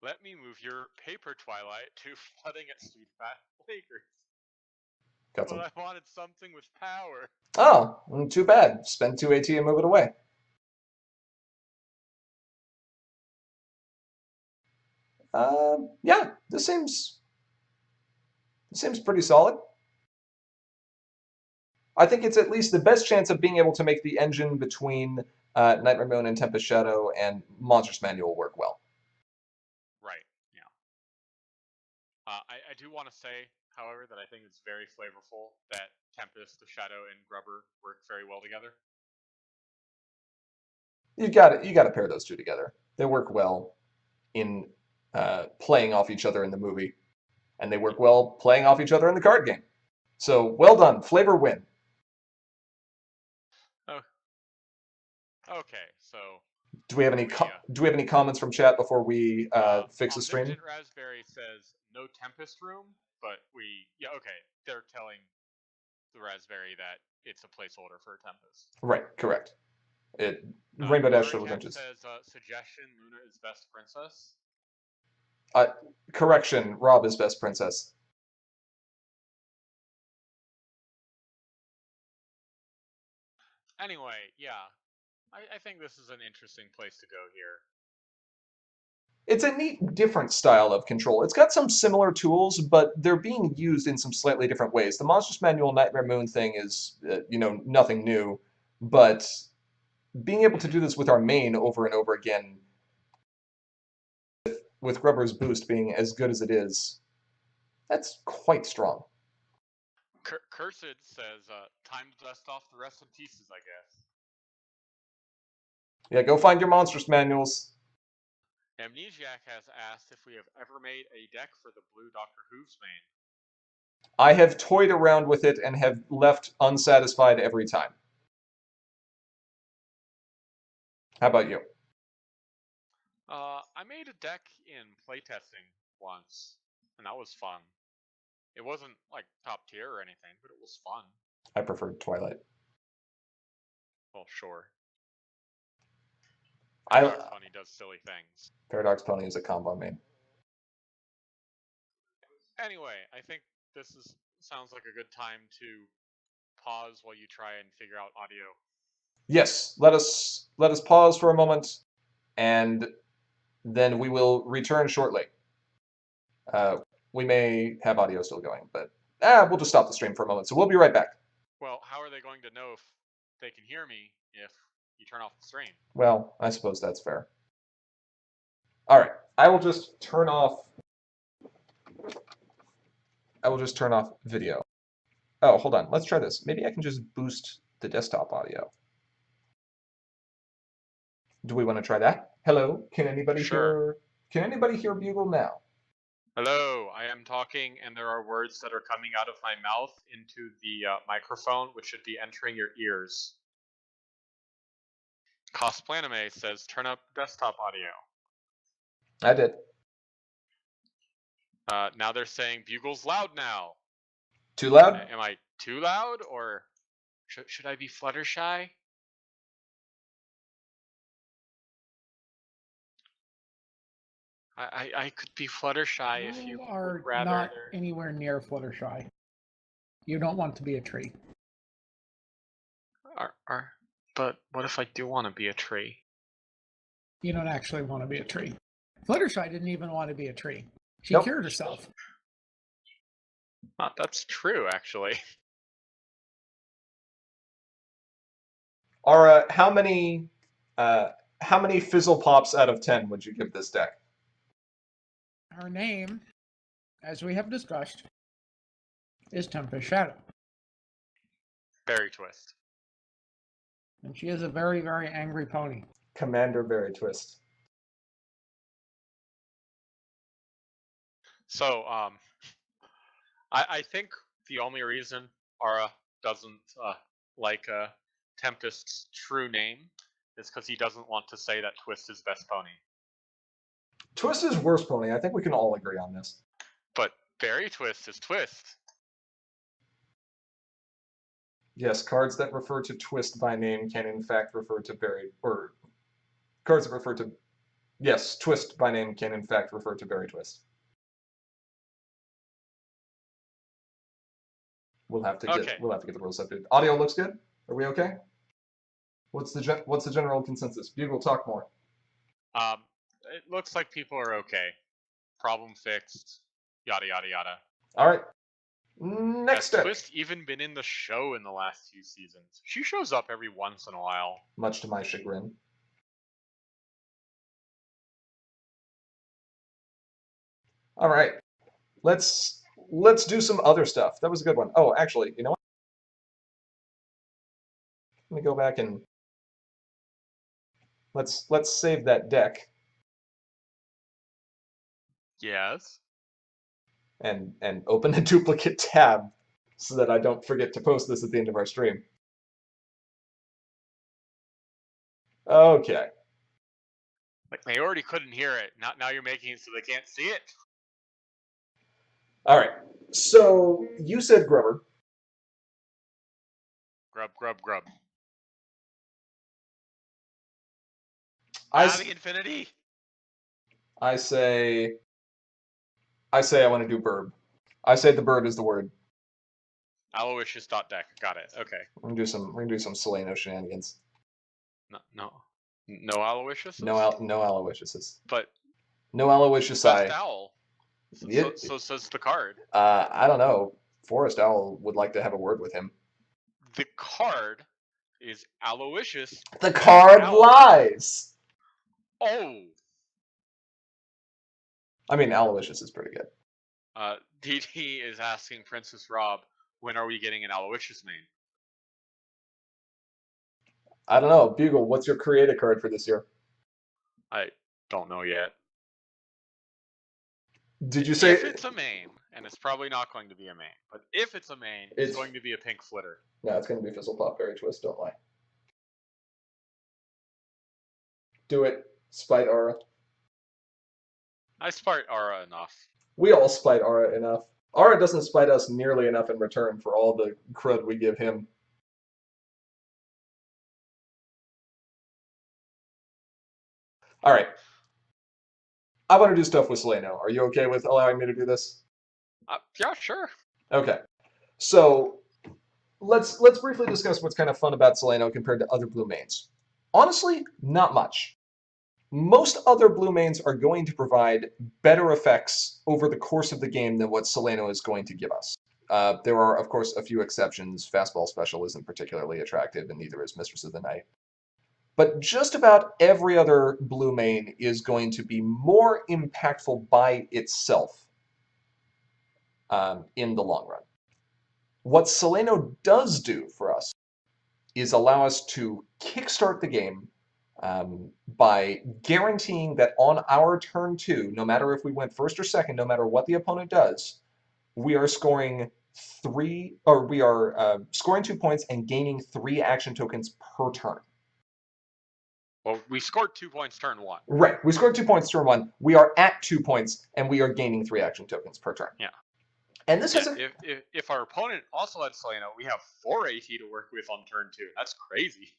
Let me move your paper Twilight to flooding at Street Fat Lakers. Got But some. I wanted something with power. Oh, too bad. Spend 2 AT and move it away. Yeah, this seems pretty solid. I think it's at least the best chance of being able to make the engine between Nightmare Moon and Tempest Shadow and Monstrous Manual work well. Right, yeah. I do want to say, however, that I think it's very flavorful that Tempest, the Shadow, and Grubber work very well together. You got to pair those two together. They work well in playing off each other in the movie, and they work well playing off each other in the card game. So well done, flavor win. Oh. Okay, so do we have any comments from chat before we fix the stream? Omnipotent Raspberry says no Tempest room, but okay, they're telling the Raspberry that it's a placeholder for a Tempest. Right, correct. Rainbow Dash Shuttle Dungeons says suggestion: Luna is best princess. Correction: Rob is best princess. Anyway, yeah, I think this is an interesting place to go here. It's a neat, different style of control. It's got some similar tools, but they're being used in some slightly different ways. The Monstrous Manual Nightmare Moon thing is, nothing new, but being able to do this with our main over and over again, with Grubber's boost being as good as it is, that's quite strong. Cursed says, time to dust off the rest in pieces, I guess. Yeah, go find your Monstrous Manuals. Amnesiac has asked if we have ever made a deck for the blue Doctor Who's main. I have toyed around with it and have left unsatisfied every time. How about you? I made a deck in playtesting once, and that was fun. It wasn't like top tier or anything, but it was fun. I preferred Twilight. Well, sure. Paradox Pony does silly things. Paradox Pony is a combo main. Anyway, I think this sounds like a good time to pause while you try and figure out audio. Yes, let us pause for a moment, and then we will return shortly. We may have audio still going, but we'll just stop the stream for a moment. So we'll be right back. Well, how are they going to know if they can hear me if you turn off the stream? Well, I suppose that's fair. All right, I will just turn off video. Oh, hold on. Let's try this. Maybe I can just boost the desktop audio. Do we want to try that? Hello, can anybody hear? Can anybody hear Bugle now? Hello, I am talking, and there are words that are coming out of my mouth into the microphone, which should be entering your ears. Cosplanime says, turn up desktop audio. I did. Now they're saying Bugle's loud now. Too loud? Am I too loud, or should I be Fluttershy? I could be Fluttershy if you are would rather. not anywhere near Fluttershy. You don't want to be a tree. But what if I do want to be a tree? You don't actually want to be a tree. Fluttershy didn't even want to be a tree. She cured herself. That's true, actually. Aura, how many fizzle pops out of 10 would you give this deck? Her name, as we have discussed, is Tempest Shadow. Berry Twist. And she is a very, very angry pony. Commander Berry Twist. So, I think the only reason Aura doesn't like Tempest's true name is because he doesn't want to say that Twist is best pony. Twist is worst pony. I think we can all agree on this. But Berry Twist is Twist. Yes, cards that refer to twist by name can in fact refer to buried, or cards that refer to, yes, twist by name can in fact refer to berry twist. We'll have to Okay. get the rules updated. Audio looks good. Are we okay? What's the general consensus? Bugle, talk more. Um, it looks like people are okay. Problem fixed. Yada yada yada. All right. Next Has deck. Twist even been in the show in the last 2 seasons? She shows up every once in a while. Much to my chagrin. All right. Let's do some other stuff. That was a good one. Oh, actually, you know what? Let me go back and let's save that deck Yes. and open a duplicate tab so that I don't forget to post this at the end of our stream. Okay. Like they already couldn't hear it. Now you're making it so they can't see it. All right. So you said Grubber. Grub, grub, grub. I The infinity. say I want to do Burb. I say the bird is the word. Aloysius.deck. Got it. Okay. We're gonna do some Seleno shenanigans. No Aloysius? No Aloysiuses. But no Aloysius. Best Owl. So says the card. I don't know. Forest Owl would like to have a word with him. The card is Aloysius. The card lies. Oh. I mean, Aloysius is pretty good. DT is asking Princess Rob, when are we getting an Aloysius main? I don't know. Bugle, what's your creative card for this year? I don't know yet. Did you say if it's a main, and it's probably not going to be a main, but if it's a main, it's going to be a pink flitter. No, it's going to be Fizzlepop Berry Twist, don't lie. Do it. Spite Aura. I spite Aura enough. We all spite Aura enough. Aura doesn't spite us nearly enough in return for all the crud we give him. All right. I want to do stuff with Seleno. Are you okay with allowing me to do this? Yeah, sure. Okay. So let's briefly discuss what's kind of fun about Seleno compared to other blue mains. Honestly, not much. Most other blue mains are going to provide better effects over the course of the game than what Seleno is going to give us. There are, of course, a few exceptions. Fastball Special isn't particularly attractive, and neither is Mistress of the Night. But just about every other blue main is going to be more impactful by itself in the long run. What Seleno does do for us is allow us to kickstart the game by guaranteeing that on our turn 2, no matter if we went first or second, no matter what the opponent does, we are scoring scoring 2 points and gaining 3 action tokens per turn. Well, we scored 2 points turn 1. Right, we scored 2 points turn 1. We are at 2 points, and we are gaining 3 action tokens per turn. Yeah. And this is if our opponent also had Seleno, we have 4 AT to work with on turn 2. That's crazy.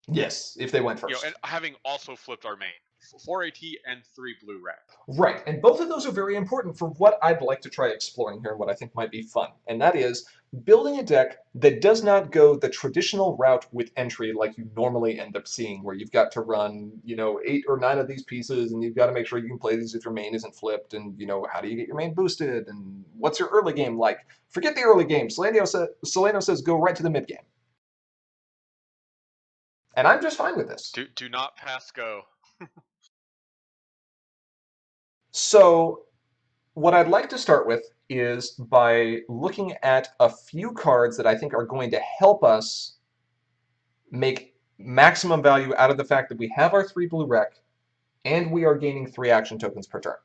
Yes, if they went first. You know, and having also flipped our main. 4 AT and 3 blue red. Right, and both of those are very important for what I'd like to try exploring here and what I think might be fun. And that is building a deck that does not go the traditional route with entry like you normally end up seeing, where you've got to run, 8 or 9 of these pieces, and you've got to make sure you can play these if your main isn't flipped, and, how do you get your main boosted, and what's your early game like? Forget the early game. Seleno says go right to the mid game. And I'm just fine with this. Do not pass go. So what I'd like to start with is by looking at a few cards that I think are going to help us make maximum value out of the fact that we have our 3 blue rec and we are gaining 3 action tokens per turn.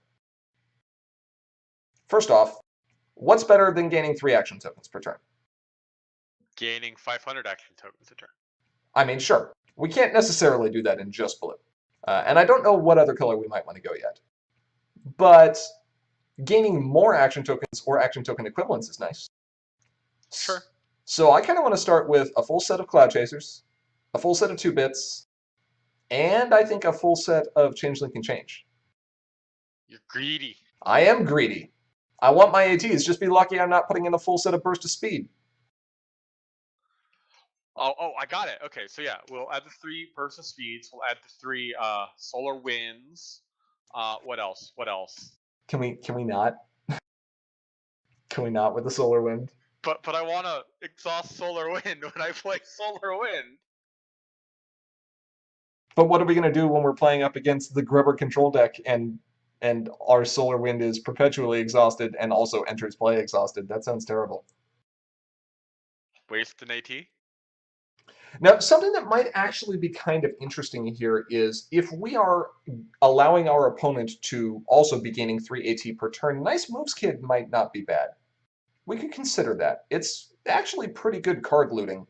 First off, what's better than gaining 3 action tokens per turn? Gaining 500 action tokens a turn. I mean, sure. We can't necessarily do that in just blue. And I don't know what other color we might want to go yet. But gaining more action tokens or action token equivalents is nice. Sure. So I kind of want to start with a full set of Cloud Chasers, a full set of 2-bits, and I think a full set of Changeling Can Change. You're greedy. I am greedy. I want my ATs. Just be lucky I'm not putting in a full set of Burst of Speed. Oh, I got it. Okay, so yeah, we'll add the 3 bursts of speeds. We'll add the 3 solar winds. What else? What else? Can we not? Can we not with the Solar Wind? But I want to exhaust solar wind when I play solar wind. But what are we going to do when we're playing up against the Grubber control deck and our Solar Wind is perpetually exhausted and also enters play exhausted? That sounds terrible. Waste an AT? Now, something that might actually be kind of interesting here is if we are allowing our opponent to also be gaining 3 AT per turn, Nice Moves Kid might not be bad. We could consider that. It's actually pretty good card looting.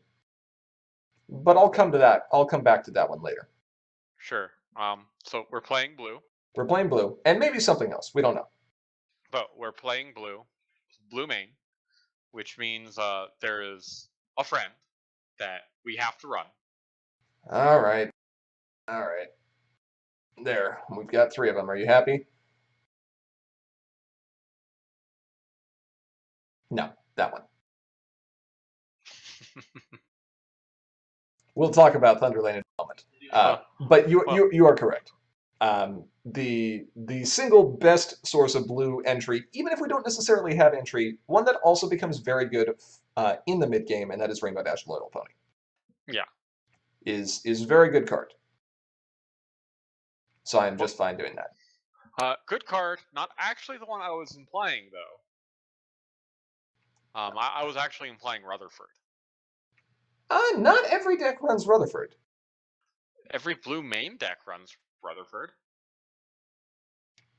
But I'll come to that. I'll come back to that one later. Sure. So we're playing blue. We're playing blue, and maybe something else. We don't know. But we're playing blue main, which means there is a friend that we have to run. All right. There, we've got 3 of them. Are you happy? No, that one. We'll talk about Thunderlane in a moment. But you are correct. The single best source of blue entry, even if we don't necessarily have entry, one that also becomes very good in the mid game, and that is Rainbow Dash Loyal Pony. Yeah. Is very good card. So I'm just fine doing that. Good card. Not actually the one I was implying though. I was actually implying Rutherford. Not every deck runs Rutherford. Every blue main deck runs Rutherford.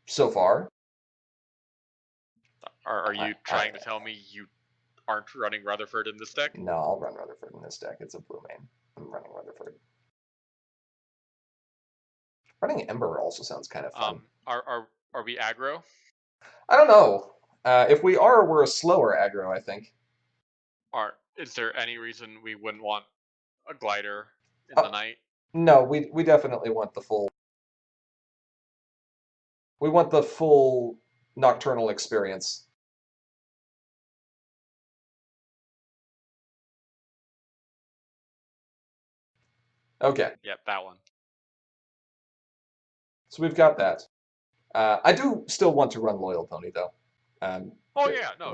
So far. Are you trying to tell me you aren't running Rutherford in this deck? No, I'll run Rutherford in this deck. It's a blue main. I'm running Rutherford. Running Ember also sounds kind of fun. Are we aggro? I don't know. If we are, we're a slower aggro, I think. Is there any reason we wouldn't want a glider in the night? No, we definitely want the full. We want the full nocturnal experience. Okay. Yep, that one. So we've got that. I do still want to run Loyal Pony, though.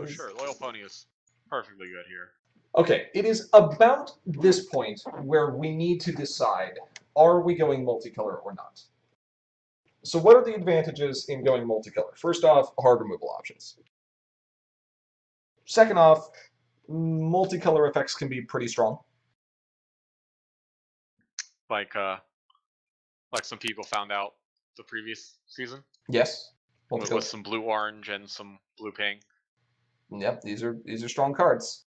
Sure. Loyal Pony is perfectly good here. Okay, it is about this point where we need to decide, are we going multicolor or not? So what are the advantages in going multicolor? First off, hard removal options. Second off, multicolor effects can be pretty strong. Like some people found out the previous season? Yes. With some blue-orange and some blue-pink. Yep, these are strong cards.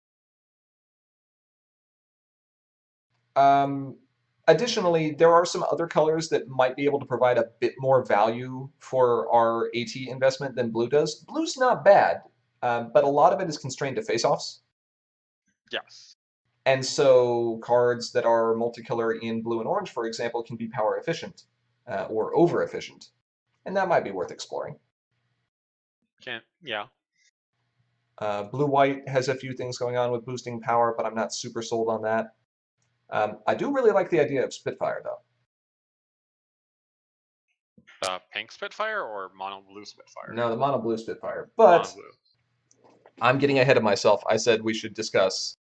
Additionally, there are some other colors that might be able to provide a bit more value for our AT investment than blue does. Blue's not bad, but a lot of it is constrained to face-offs. Yes. And so cards that are multicolor in blue and orange, for example, can be power efficient or over efficient. And that might be worth exploring. Yeah. Blue-white has a few things going on with boosting power, but I'm not super sold on that. I do really like the idea of Spitfire, though. Pink Spitfire or mono blue Spitfire? No, the mono blue Spitfire. But I'm getting ahead of myself. I said we should discuss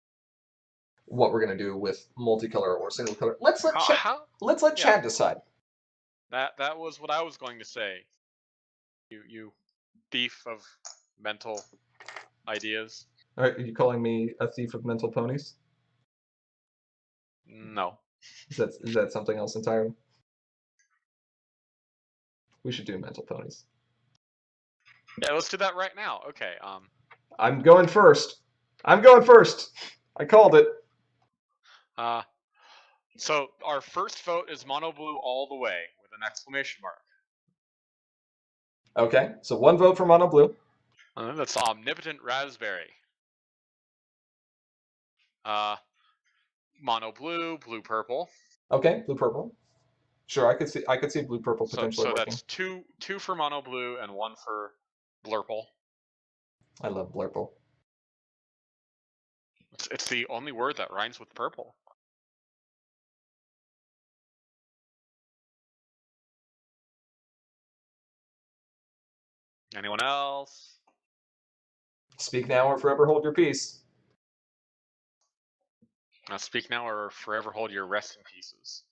what we're going to do with multicolor or single color. Let's let Chad decide. That was what I was going to say. You thief of mental ideas. All right, are you calling me a thief of mental ponies? No. Is that something else entirely? We should do mental ponies. Yeah, let's do that right now. Okay. I'm going first. I called it. So our first vote is mono blue all the way with an exclamation mark. Okay, so 1 vote for mono blue. That's Omnipotent Raspberry. Mono blue, blue purple. Okay, blue purple. Sure, I could see blue purple potentially So working. that's two for mono blue and one for blurple. I love blurple. It's the only word that rhymes with purple. Anyone else? Speak now or forever hold your peace. Now speak now or forever hold your rest in pieces.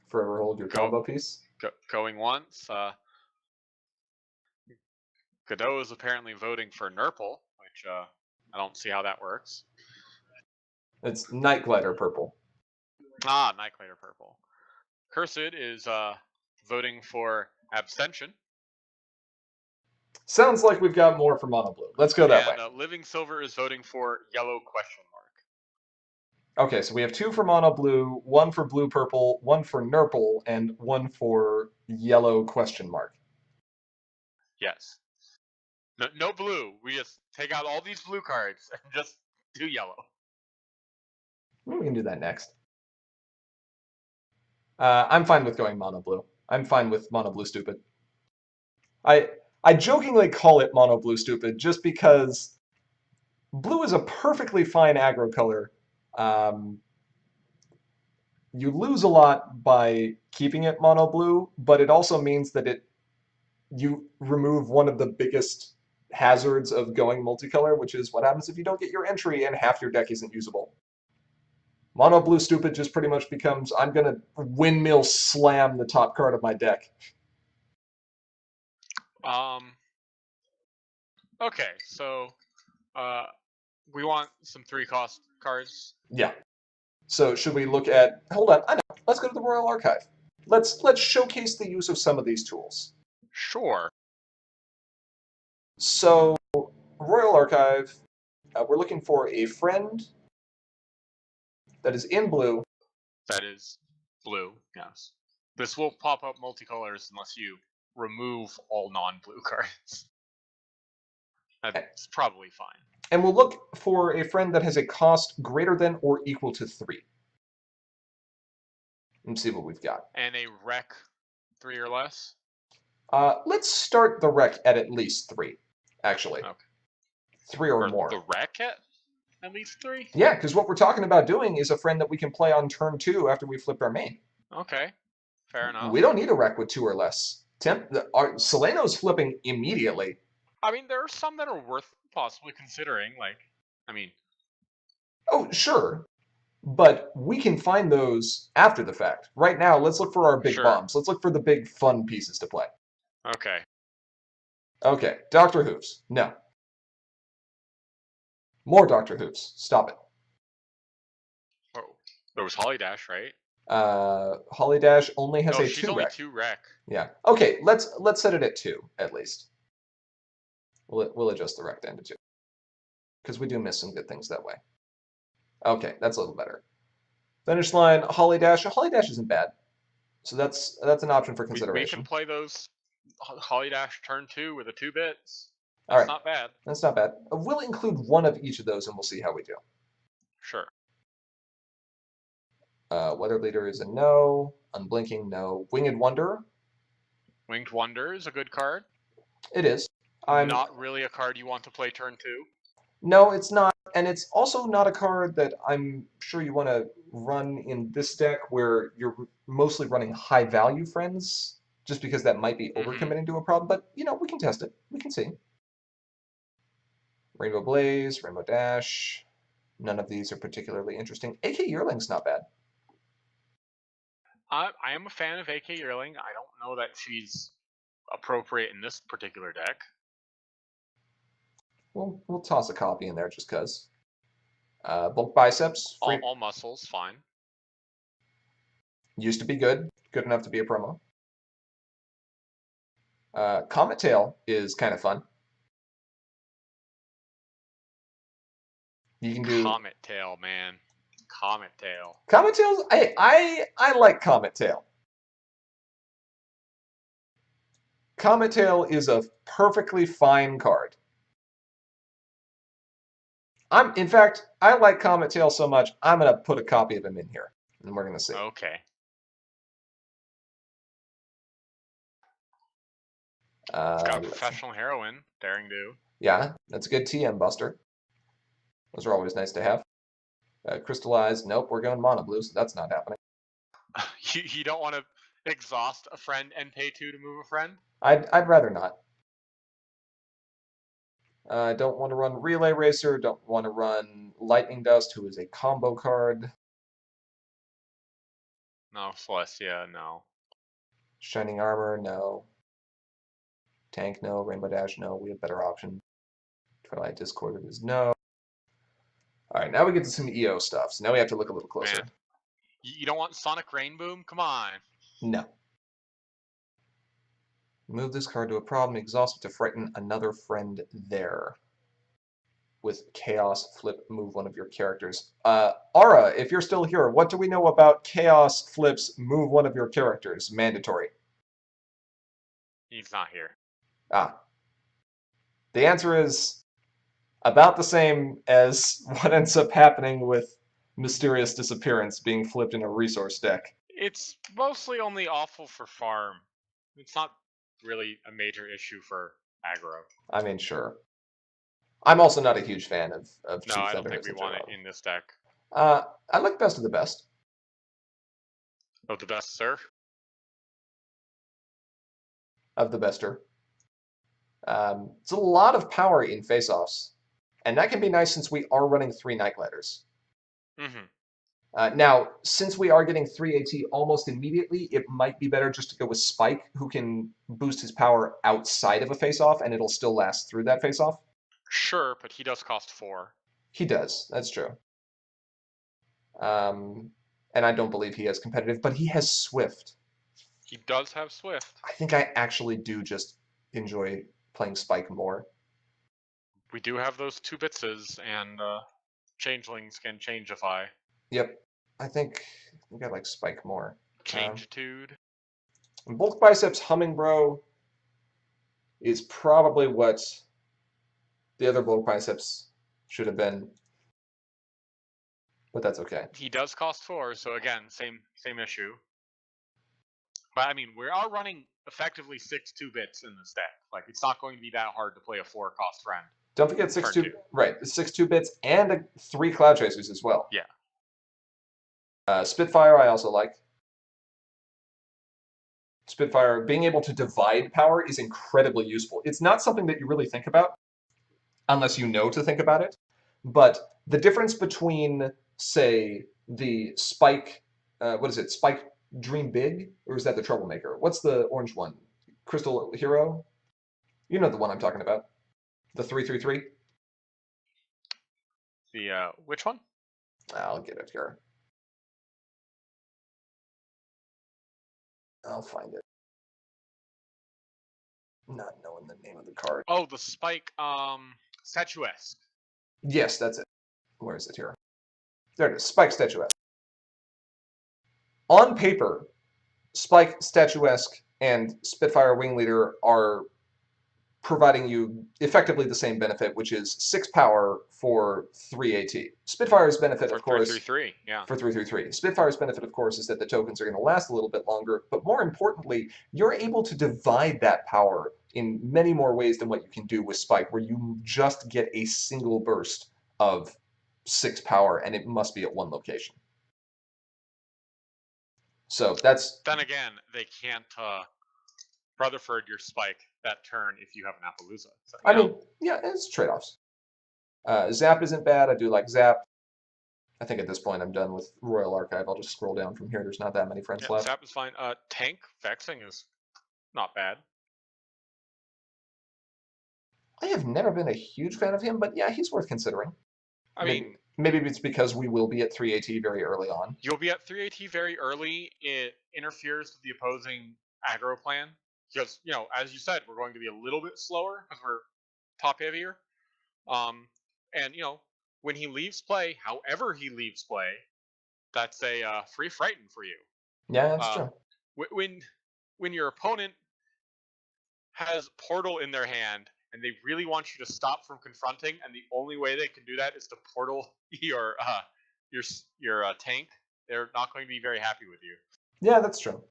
Forever hold your combo piece. Going once. Godot is apparently voting for Nurple, which I don't see how that works. It's Night Glider purple. Ah, Nightglider purple. Cursed is voting for Abstention. Sounds like we've got more for mono blue. Let's go that way. And Living Silver is voting for yellow question mark. Okay, so we have 2 for mono blue, 1 for blue purple, 1 for nurple, and 1 for yellow question mark. Yes. No blue. We just take out all these blue cards and just do yellow. We can do that next. I'm fine with going mono blue. I'm fine with mono blue stupid. I jokingly call it mono blue stupid just because blue is a perfectly fine aggro color. You lose a lot by keeping it mono blue, but it also means that you remove one of the biggest hazards of going multicolor, which is what happens if you don't get your entry and half your deck isn't usable. Mono blue stupid just pretty much becomes, I'm going to windmill slam the top card of my deck. Okay, so we want some 3-cost cards. Yeah. So should we look at, hold on, I know, let's go to the Royal Archive. Let's showcase the use of some of these tools. Sure. So, Royal Archive, we're looking for a friend that is in blue. That is blue, yes. This will pop up multicolors unless you remove all non-blue cards. That's probably fine. And we'll look for a friend that has a cost greater than or equal to 3. And see what we've got. And a rec 3 or less? Let's start the rec at least 3, actually. Okay. 3 or more. The rec at least 3? Yeah, because what we're talking about doing is a friend that we can play on turn 2 after we flipped our main. Okay, fair enough. We don't need a rec with 2 or less. Seleno's flipping immediately. I mean, there are some that are worth possibly considering, Oh, sure. But we can find those after the fact. Right now, let's look for our big bombs. Let's look for the big fun pieces to play. Okay. Okay, Dr. Hooves. No. More Dr. Hooves. Stop it. Oh, there was Holly Dash, right? Holly Dash only has a 2 rec. She's only 2 rec. Yeah. Okay, let's set it at 2 at least. We'll adjust the rec down to 2 because we do miss some good things that way. Okay, that's a little better. Finish line, Holly Dash. Holly Dash isn't bad, so that's an option for consideration. We can play those Holly Dash turn 2 with the 2 bits. That's all right. Not bad. That's not bad. We'll include one of each of those, and we'll see how we do. Sure. Weather Leader is a no. Unblinking, no. Winged Wonder. Winged Wonder is a good card. It is. Not really a card you want to play turn 2. No, it's not. And it's also not a card that I'm sure you want to run in this deck where you're mostly running high-value friends, just because that might be overcommitting to a problem. But, we can test it. We can see. Rainbow Blaze, Rainbow Dash. None of these are particularly interesting. AK Yearling's not bad. I am a fan of AK Yearling. I don't know that she's appropriate in this particular deck. We'll toss a copy in there just because. Bulk Biceps. All muscles, fine. Used to be good. Good enough to be a promo. Comet Tail is kind of fun. You can do Comet Tail, man. Comet Tail. Comet Tail's I like Comet Tail. Comet Tail is a perfectly fine card. In fact, I like Comet Tail so much, I'm gonna put a copy of him in here, and we're gonna see. Okay. It's got professional heroine, daring do. Yeah, that's a good TM buster. Those are always nice to have. Crystallized, nope, we're going mono blue, so that's not happening. You don't want to exhaust a friend and pay 2 to move a friend? I'd rather not. I don't want to run Relay Racer, don't want to run Lightning Dust, who is a combo card. No, Celestia, no. Shining Armor, no. Tank, no. Rainbow Dash, no. We have better options. Twilight Discord is no. Alright, now we get to some EO stuff, so now we have to look a little closer. Man. You don't want Sonic Rainboom? Come on. No. Move this card to a problem, exhaust it to frighten another friend there. With Chaos, flip, move one of your characters. Ara, if you're still here, what do we know about Chaos flips, move one of your characters? Mandatory. He's not here. Ah. The answer is about the same as what ends up happening with Mysterious Disappearance being flipped in a resource deck. It's mostly only awful for farm. It's not really a major issue for aggro. I mean, sure. I'm also not a huge fan of No, Chief I don't Thunderheads think we in want general. it in this deck. I like Best of the Best. Of the best, sir? Of the Bester. It's a lot of power in face-offs, and that can be nice since we are running 3 Night Gliders. Mm-hmm. Now, since we are getting 3 AT almost immediately, it might be better just to go with Spike, who can boost his power outside of a face-off, and it'll still last through that face-off. Sure, but he does cost 4. He does, that's true. And I don't believe he has competitive, but he has Swift. He does have Swift. I think I actually do just enjoy playing Spike more. We do have those 2 bitses, and changelings can changeify. Yep, I think I like Spike more. Changetude. Bulk Biceps Humming Bro is probably what the other Bulk Biceps should have been, but that's okay. He does cost 4, so again, same issue. But I mean, we are running effectively 6 2-bits in this deck. Like, it's not going to be that hard to play a 4-cost friend. Don't forget 6-2, right? 6 2-bits and 3 Cloud Chasers as well. Yeah. Spitfire I also like. Spitfire, being able to divide power is incredibly useful. It's not something that you really think about unless you know to think about it. But the difference between, say, the Spike, what is it, Spike Dream Big? Or is that the Troublemaker? What's the orange one? Crystal Hero? You know the one I'm talking about. The 3/3/3? The, which one? I'll get it here. I'll find it. Not knowing the name of the card. Oh, the Spike, Statuesque. Yes, that's it. Where is it here? There it is. Spike Statuesque. On paper, Spike Statuesque and Spitfire Wing Leader are providing you effectively the same benefit, which is 6 power for 3 AT. Spitfire's benefit, of course, 3/3/3, yeah. For 3/3/3. Spitfire's benefit, of course, is that the tokens are going to last a little bit longer, but more importantly, you're able to divide that power in many more ways than what you can do with Spike, where you just get a single burst of 6 power, and it must be at one location. So that's... Then again, they can't Rutherford your Spike that turn if you have an Appaloosa. So, I mean, yeah, it's trade-offs. Zap isn't bad. I do like Zap. I think at this point I'm done with Royal Archive. I'll just scroll down from here. There's not that many friends left. Zap is fine. Tank Vexing is not bad. I have never been a huge fan of him, but yeah, he's worth considering. I mean, maybe it's because we will be at 3 AT very early on. You'll be at 3 AT very early. It interferes with the opposing aggro plan. Because, you know, as you said, we're going to be a little bit slower because we're top heavier. And, you know, when he leaves play, however he leaves play, that's a free frighten for you. Yeah, that's true. When your opponent has Portal in their hand and they really want you to stop from confronting, and the only way they can do that is to portal your tank. They're not going to be very happy with you. Yeah, that's true.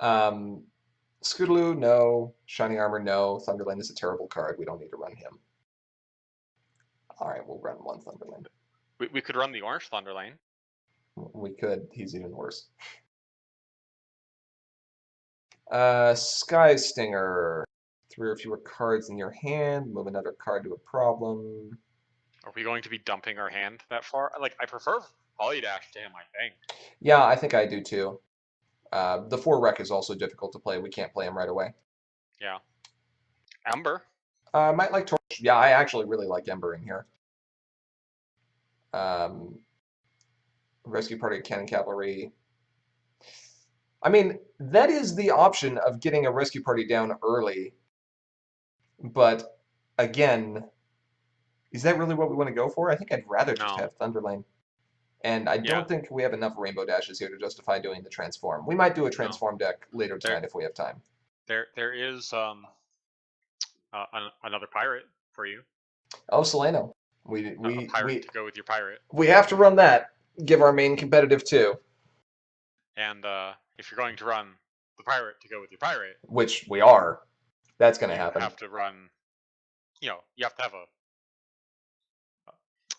Scootaloo, no. Shiny Armor, no. Thunderland is a terrible card. We don't need to run him. All right, we'll run one Thunderland. We could run the orange Thunderlane. We could. He's even worse. Sky Stinger. 3 or fewer cards in your hand. Move another card to a problem. Are we going to be dumping our hand that far? Like, I prefer Polydash to him, I think. Yeah, I think I do too. The 4 Wreck is also difficult to play. We can't play him right away. Yeah. Ember. I might like Torch. Yeah, I actually really like Ember in here. Rescue Party, Cannon Cavalry. I mean, that is the option of getting a Rescue Party down early. But, again, is that really what we want to go for? I think I'd rather just have Thunderlane. And I don't think we have enough Rainbow Dashes here to justify doing the Transform. We might do a Transform deck later tonight if we have time. There is another pirate for you. Oh, Solano. A pirate to go with your pirate. We have to run that. Give our main competitive too. And if you're going to run the pirate to go with your pirate, which we are, that's going to happen. You have to run. You have to have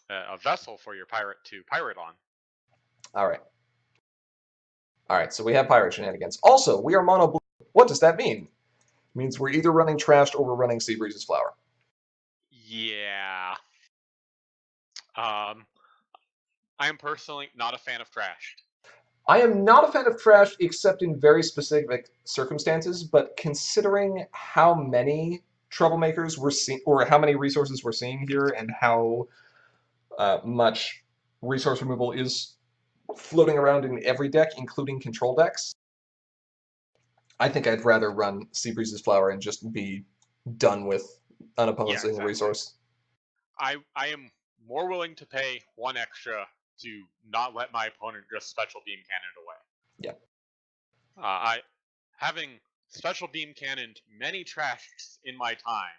a vessel for your pirate to pirate on. All right. So we have pirate shenanigans. Also, we are mono blue. What does that mean? It means we're either running Trashed or we're running Seabreeze's Flower. Yeah. I am personally not a fan of Trashed. I am not a fan of Trashed except in very specific circumstances, but considering how many troublemakers we're seeing, or how many resources we're seeing here, and how much resource removal is floating around in every deck, including control decks, I think I'd rather run Seabreeze's Flower and just be done with unopposing resource. I am more willing to pay 1 extra to not let my opponent just Special Beam Cannon away. Yeah. Having Special Beam Cannoned many Trashes in my time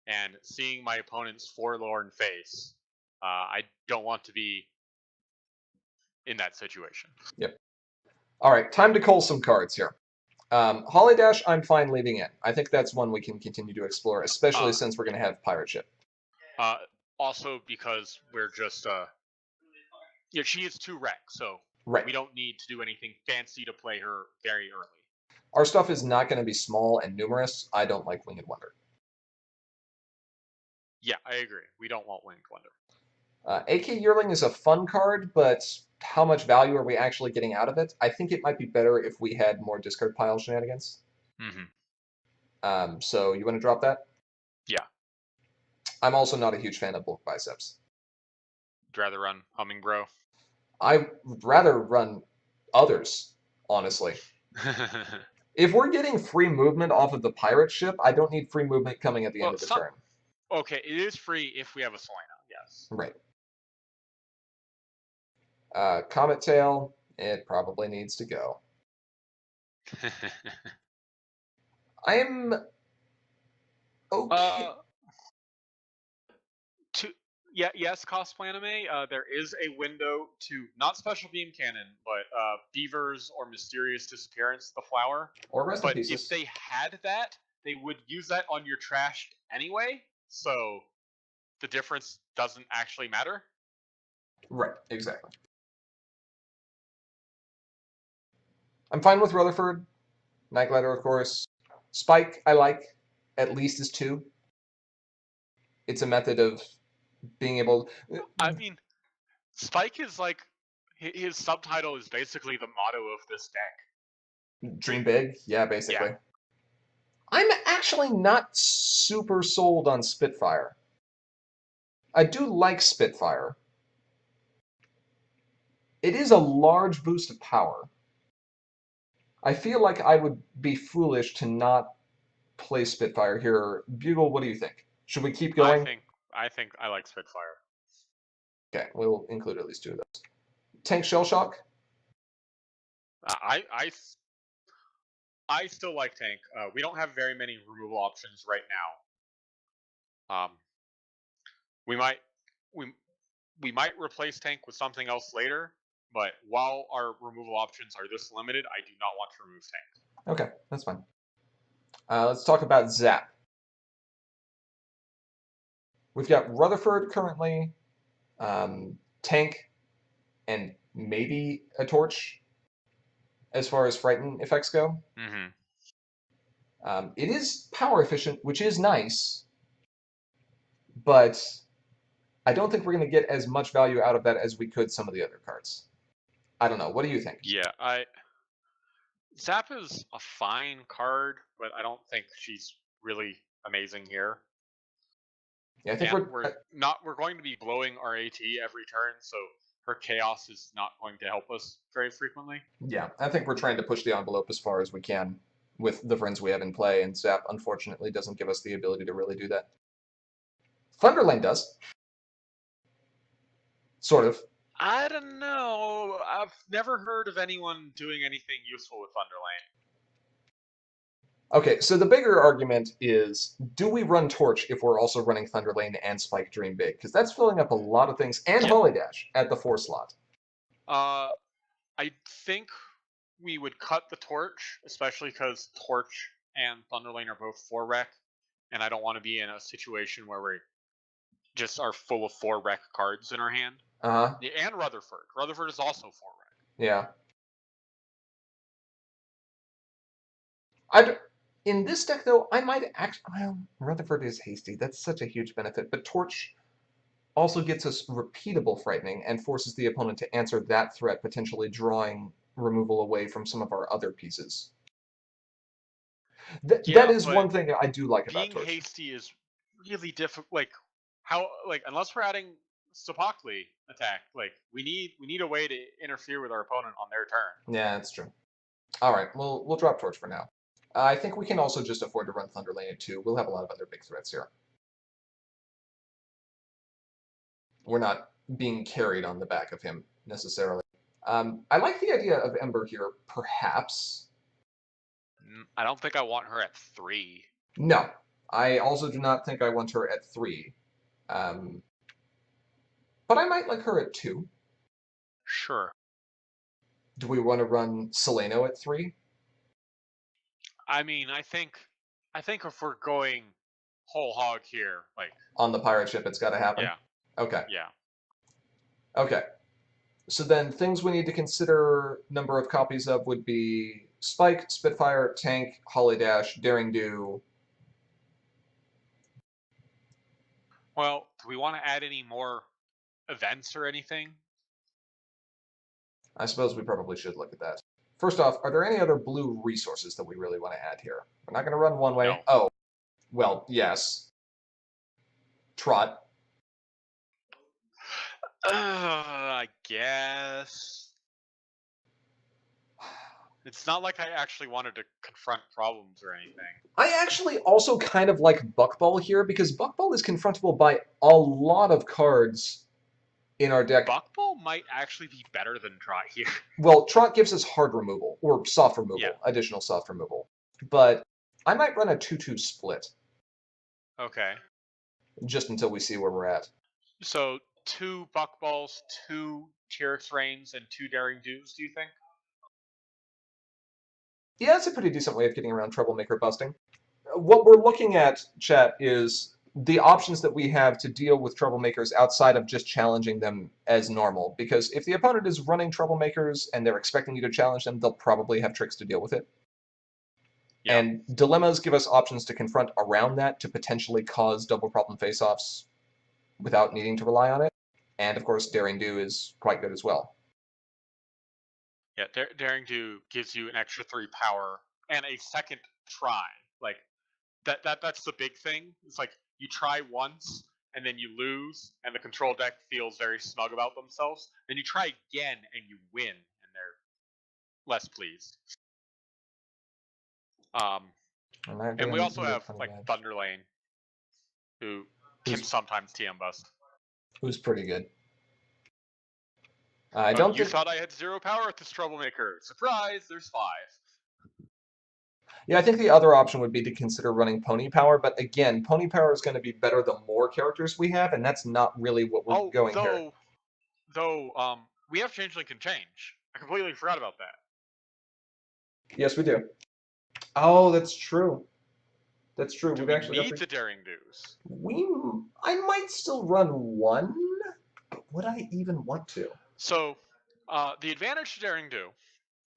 and seeing my opponent's forlorn face, I don't want to be in that situation. Yep. All right, time to cull some cards here. Holidash, I'm fine leaving in. I think that's one we can continue to explore, especially since we're going to have Pirate Ship. Also because we're just... she is 2 Wreck, so we don't need to do anything fancy to play her very early. Our stuff is not going to be small and numerous. I don't like Winged Wonder. Yeah, I agree. We don't want Winged Wonder. AK Yearling is a fun card, but how much value are we actually getting out of it? I think it might be better if we had more discard pile shenanigans. Mm-hmm. So you want to drop that? Yeah. I'm also not a huge fan of bulk biceps. Would you rather run Humming Bro? I would rather run others, honestly. If we're getting free movement off of the pirate ship, I don't need free movement coming at the end of the turn. Okay, it is free if we have a Selena, yes. Right. Comet Tail, it probably needs to go. I'm okay. Yes, Cosplay Anime, there is a window to, not Special Beam Cannon, but Beavers or Mysterious Disappearance, the flower. Or Rest in But Pieces. if they had that, they would use that on your trash anyway, so the difference doesn't actually matter. Right, exactly. I'm fine with Rutherford. Nightglider, of course. Spike, I like. At least is 2. It's a method of being able... I mean, Spike is like... His subtitle is basically the motto of this deck. Dream big? Yeah, basically. Yeah. I'm actually not super sold on Spitfire. I do like Spitfire. It is a large boost of power. I feel like I would be foolish to not play Spitfire here. Bugle, what do you think? Should we keep going? I think I like Spitfire. Okay, we'll include at least 2 of those. Tank Shell Shock? I still like tank. We don't have very many removal options right now. We might we might replace tank with something else later, but while our removal options are this limited, I do not want to remove tank. Okay, that's fine. Let's talk about Zap. We've got Rutherford currently, tank, and maybe a torch as far as frighten effects go. It is power efficient, which is nice, but I don't think we're going to get as much value out of that as we could some of the other cards. I don't know. What do you think? Yeah, Zap is a fine card, but I don't think she's really amazing here. Yeah, I think we're going to be blowing our AT every turn, so her chaos is not going to help us very frequently. Yeah, I think we're trying to push the envelope as far as we can with the friends we have in play, and Zap unfortunately doesn't give us the ability to really do that. Thunderlane does. Sort of. I don't know. I've never heard of anyone doing anything useful with Thunderlane. Okay, so the bigger argument is, do we run Torch if we're also running Thunderlane and Spike Dream Big? Because that's filling up a lot of things, and Holy Dash at the 4 slot. I think we would cut the Torch, especially because Torch and Thunderlane are both 4 rec, and I don't want to be in a situation where we just are full of 4 rec cards in our hand. Uh-huh. And Rutherford. Rutherford is also 4 rec. Yeah. In this deck, though, I might actually... Well, Rutherford is hasty. That's such a huge benefit. But Torch also gets us repeatable frightening and forces the opponent to answer that threat, potentially drawing removal away from some of our other pieces. That is one thing I do like about Torch. Being hasty is really difficult. Unless we're adding Sopocli attack, we need a way to interfere with our opponent on their turn. Yeah, that's true. All right, we'll drop Torch for now. I think we can also just afford to run Thunderlane at 2. We'll have a lot of other big threats here. We're not being carried on the back of him, necessarily. I like the idea of Ember here, perhaps. I don't think I want her at 3. No, I also do not think I want her at 3. But I might like her at 2. Sure. Do we want to run Seleno at 3? I mean, I think if we're going whole hog here, on the pirate ship, it's got to happen. Yeah. Okay. Yeah. Okay. So then, things we need to consider number of copies of would be Spike, Spitfire, Tank, Holly Dash, Daring Do. Well, do we want to add any more events or anything? I suppose we probably should look at that. First off, are there any other blue resources that we really want to add here? We're not going to run one way. No. Oh, well, yes. Trot. I guess. It's not like I actually wanted to confront problems or anything. I actually also kind of like Buckball here, because Buckball is confrontable by a lot of cards in our deck. Buckball might actually be better than Trot here. Well, Trot gives us hard removal, or soft removal, additional soft removal. But I might run a 2-2 split. Okay. Just until we see where we're at. So 2 Buckballs, 2 T-Rex Reigns, and 2 Daring Doos, do you think? Yeah, that's a pretty decent way of getting around Troublemaker busting. What we're looking at, chat, is the options that we have to deal with Troublemakers outside of just challenging them as normal. Because if the opponent is running Troublemakers and they're expecting you to challenge them, they'll probably have tricks to deal with it. Yeah. And dilemmas give us options to confront around that to potentially cause double problem face-offs without needing to rely on it. And, of course, Daring Do is quite good as well. Yeah, Daring Do gives you an extra 3 power and a second try. That's the big thing. It's you try once and then you lose, and the control deck feels very smug about themselves. Then you try again and you win, and they're less pleased. And we also have Thunderlane, who can sometimes TM bust. Who's pretty good. You thought I had 0 power at this Troublemaker. Surprise, there's 5. Yeah, I think the other option would be to consider running Pony Power, but again, Pony Power is going to be better the more characters we have, and that's not really what we're Oh, going here. we have Changeling can change. I completely forgot about that. Yes, we do. Oh, that's true. That's true. Do We've we actually got need the Daring Do's? I might still run one, but would I even want to? So, the advantage to Daring Do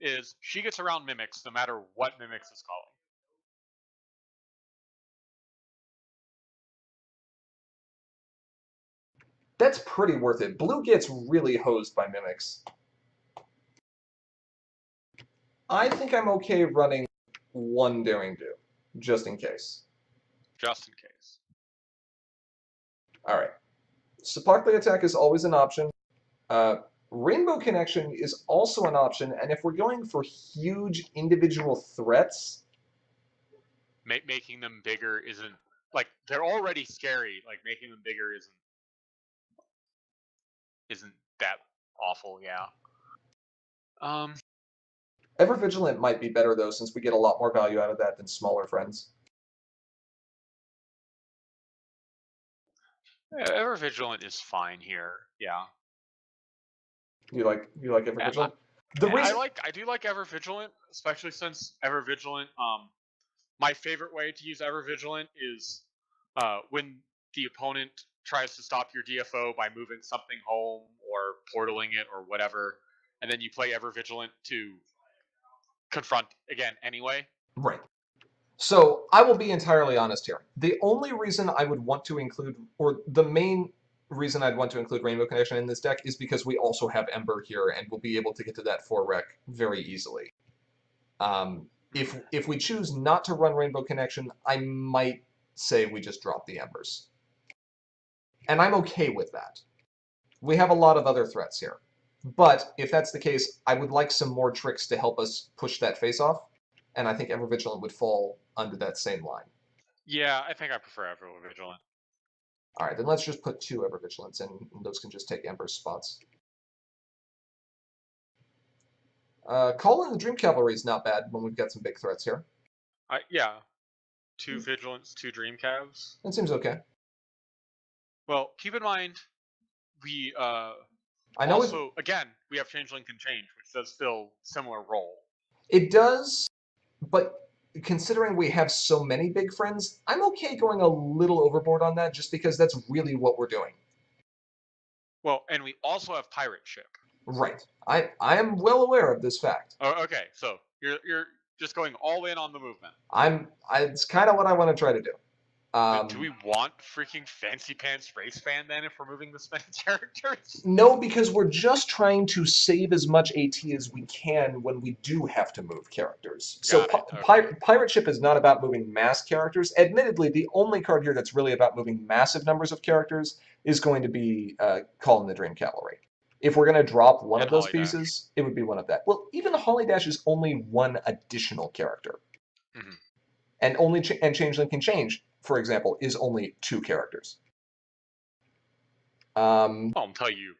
is she gets around Mimics no matter what Mimics is calling. That's pretty worth it. Blue gets really hosed by Mimics. I think I'm okay running one Daring Do, just in case. Just in case. All right. Sparkly Attack is always an option. Rainbow Connection is also an option, and if we're going for huge individual threats... Making them bigger isn't... Like, they're already scary. Like, making them bigger isn't that awful, yeah. Ever Vigilant might be better, though, since we get a lot more value out of that than smaller friends. Ever Vigilant is fine here, yeah. You like Ever Vigilant? I do like Ever Vigilant, especially since Ever Vigilant. My favorite way to use Ever Vigilant is when the opponent tries to stop your DFO by moving something home or portaling it or whatever, and then you play Ever Vigilant to confront again anyway. Right. So I will be entirely honest here. The only reason I would want to include, or the main reason I'd want to include Rainbow Connection in this deck is because we also have Ember here, and we'll be able to get to that 4-rec very easily. If we choose not to run Rainbow Connection, I might say we just drop the Embers. And I'm okay with that. We have a lot of other threats here. But if that's the case, I would like some more tricks to help us push that face off, and I think Ever Vigilant would fall under that same line. Yeah, I think I prefer Ever Vigilant. All right, then let's just put 2 Ever Vigilants in, and those can just take Ember's spots. Call in the Dream Cavalry is not bad when we've got some big threats here. Yeah. 2 Vigilants, 2 Dream Cavs. That seems okay. Well, keep in mind, we I know also, again, we have Changeling can change, which does fill similar role. It does, but considering we have so many big friends, I'm okay going a little overboard on that just because that's really what we're doing. Well, and we also have Pirate Ship. Right. I am well aware of this fact. Oh, okay, so you're just going all in on the movement. It's kind of what I want to try to do. Do we want freaking Fancy Pants Race Fan then if we're moving this many characters? No, because we're just trying to save as much AT as we can when we do have to move characters. So Pirate Ship is not about moving mass characters. Admittedly, the only card here that's really about moving massive numbers of characters is going to be Call in the Dream Cavalry. If we're going to drop one of those pieces, it would be one of that. Well, even Holly Dash is only one additional character. Mm-hmm. And Changeling can change, for example, is only 2 characters. I'll tell you,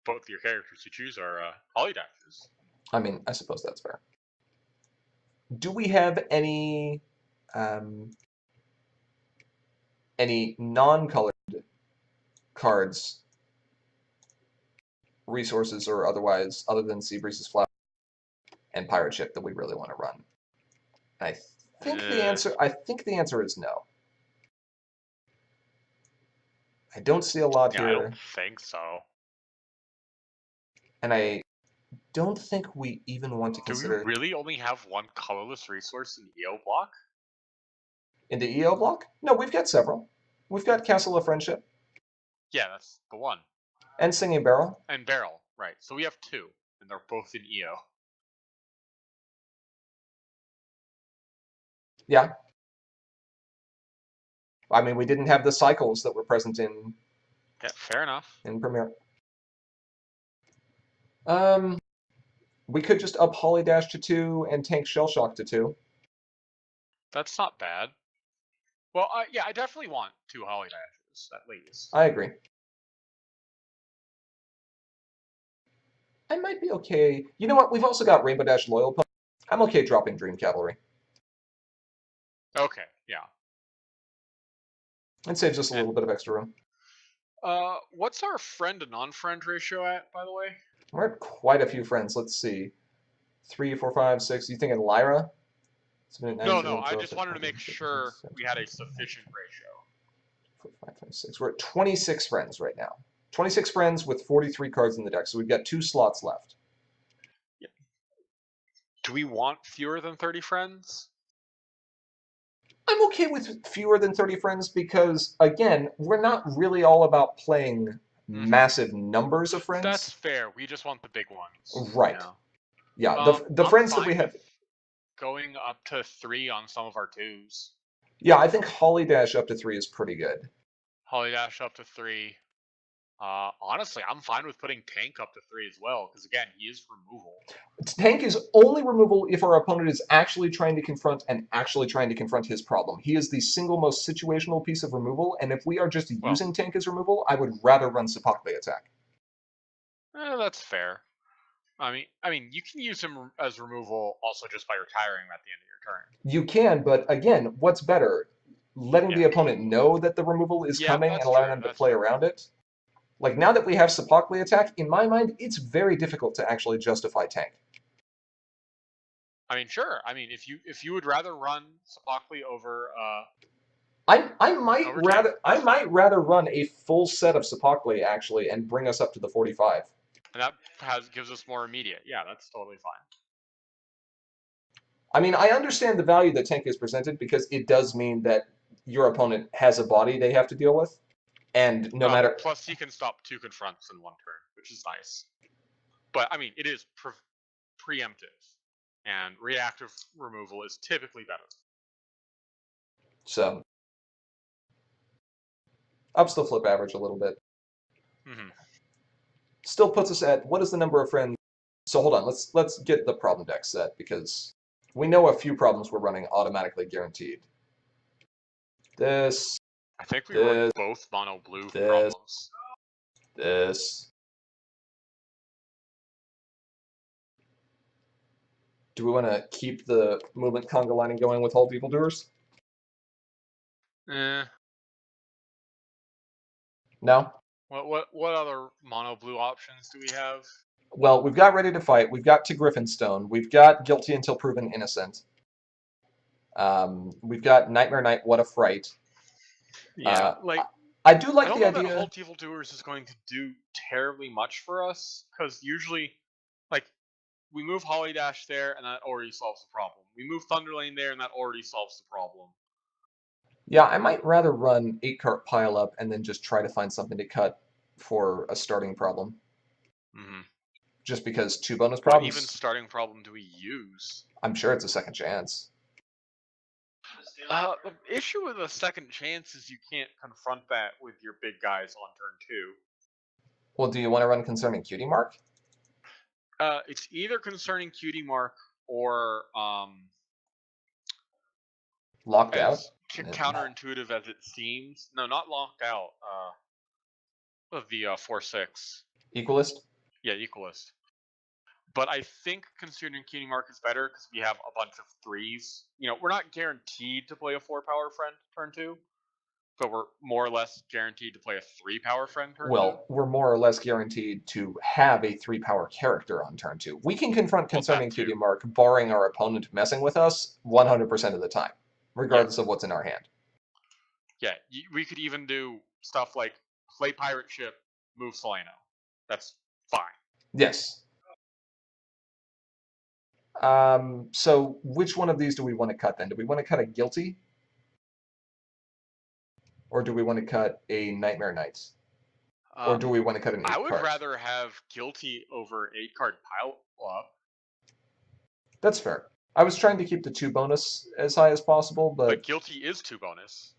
both your characters you choose are Holly Dashes. I mean, I suppose that's fair. Do we have any non-colored cards, resources or otherwise, other than Seabreeze's Flower and Pirate Ship that we really want to run? I think the answer is no. I don't see a lot here. I don't think so. And I don't think we even want to consider... Do we really only have one colorless resource in the EO block? In the EO block? No, we've got several. We've got Castle of Friendship. Yeah, that's the one. And Singing Barrel. And Barrel, right. So we have 2, and they're both in EO. Yeah. I mean, we didn't have the cycles that were present in... Yeah, fair enough. In Premier. We could just up Holly Dash to 2 and tank Shell Shock to 2. That's not bad. Well, yeah, I definitely want 2 Holly Dashes, at least. I agree. I might be okay. You know what? We've also got Rainbow Dash Loyal Pony. I'm okay dropping Dream Cavalry. Okay, yeah. It saves us a And little bit of extra room. what's our friend to non-friend ratio at, by the way? We're at quite a few friends. Let's see. 3, 4, 5, 6. You thinking Lyra? No, I just wanted to make sure we had a sufficient ratio. 4, 5, 5, 6. We're at 26 friends right now. 26 friends with 43 cards in the deck, so we've got 2 slots left. Yeah. Do we want fewer than 30 friends? I'm okay with fewer than 30 friends because, again, we're not really all about playing massive numbers of friends. That's fair. We just want the big ones. Right. Yeah. Yeah, the I'm friends that fine we have. with going up to 3 on some of our 2s. Yeah, I think Holly Dash up to 3 is pretty good. Holly Dash up to 3. Honestly, I'm fine with putting Tank up to 3 as well, because again, he is removal. Tank is only removal if our opponent is actually trying to confront his problem. He is the single most situational piece of removal, and if we are just using Tank as removal, I would rather run Sepakli attack. That's fair. I mean, you can use him as removal also just by retiring him at the end of your turn. You can, but again, what's better? Letting the opponent know that the removal is coming and allowing them to play around it? Like, now that we have Sepakli attack, in my mind, it's very difficult to actually justify Tank. I mean, sure. I mean, if you would rather run Sepakli over I might rather run a full set of Sepakli actually and bring us up to the 45. And that gives us more immediate. Yeah, that's totally fine. I mean, I understand the value that Tank is presented because it does mean that your opponent has a body they have to deal with, and no matter. Plus, he can stop 2 confronts in 1 turn, which is nice. But I mean, it is preemptive, and reactive removal is typically better. So ups the flip average a little bit. Still puts us at what is the number of friends? So hold on, let's get the problem deck set because we know a few problems we're running automatically guaranteed. This. I think we run both mono blue problems. This. Do we want to keep the movement conga lining going with Halt Evildoers? No? What other mono blue options do we have? Well, we've got Ready to Fight, we've got To Griffinstone, we've got Guilty Until Proven Innocent. We've got Nightmare Night, What a Fright. Yeah, I do like I don't the know idea. that Halt Evildoers is going to do terribly much for us, because usually, like, we move Holly Dash there, and that already solves the problem. We move Thunderlane there, and that already solves the problem. Yeah, I might rather run 8-card pile up and then just try to find something to cut for a starting problem. Just because 2 bonus problems. What even starting problem do we use? I'm sure it's a second chance. The issue with a second chance is you can't confront that with your big guys on turn 2. Well, do you want to run Concerning Cutie Mark? It's either Concerning Cutie Mark or Locked Out? Counterintuitive as it seems. No, not Locked Out. The 4/6. Equalist? Yeah, Equalist. But I think Concerning Cutie Mark is better because we have a bunch of 3s. You know, we're not guaranteed to play a 4-power friend turn 2, but we're more or less guaranteed to play a 3-power friend turn 2. Well, we're more or less guaranteed to have a 3-power character on turn 2. We can confront Concerning Cutie Mark, barring our opponent messing with us, 100% of the time, regardless of what's in our hand. Yeah, we could even do stuff like play Pirate Ship, move Solano. That's fine. Yes. So which one of these do we want to cut then? Do we want to cut a Guilty? Or do we want to cut a Nightmare Knight? Or do we want to cut an 8-card? I would rather have Guilty over 8-card pile up. That's fair. I was trying to keep the 2 bonus as high as possible, but Guilty is 2 bonus.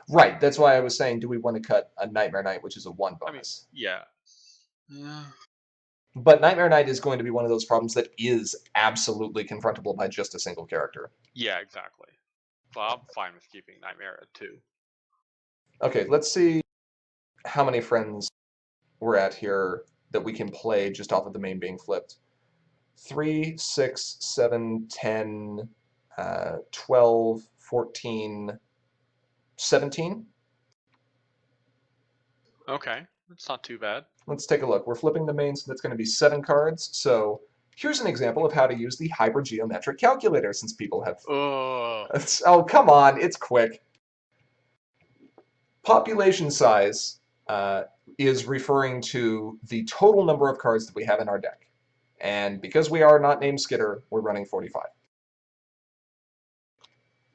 Right, that's why I was saying, do we want to cut a Nightmare Knight, which is a 1 bonus? I mean, yeah. But Nightmare Knight is going to be one of those problems that is absolutely confrontable by just a single character. Yeah, exactly. So I'm fine with keeping Nightmare at 2. Okay, let's see how many friends we're at here that we can play just off of the main being flipped. 3, 6, 7, 10, 12, 14, 17. Okay, that's not too bad. Let's take a look. We're flipping the main, so that's going to be 7 cards. So here's an example of how to use the hypergeometric calculator, since people have... Oh, Oh, come on, it's quick. Population size is referring to the total number of cards that we have in our deck. And because we are not named Skitter, we're running 45.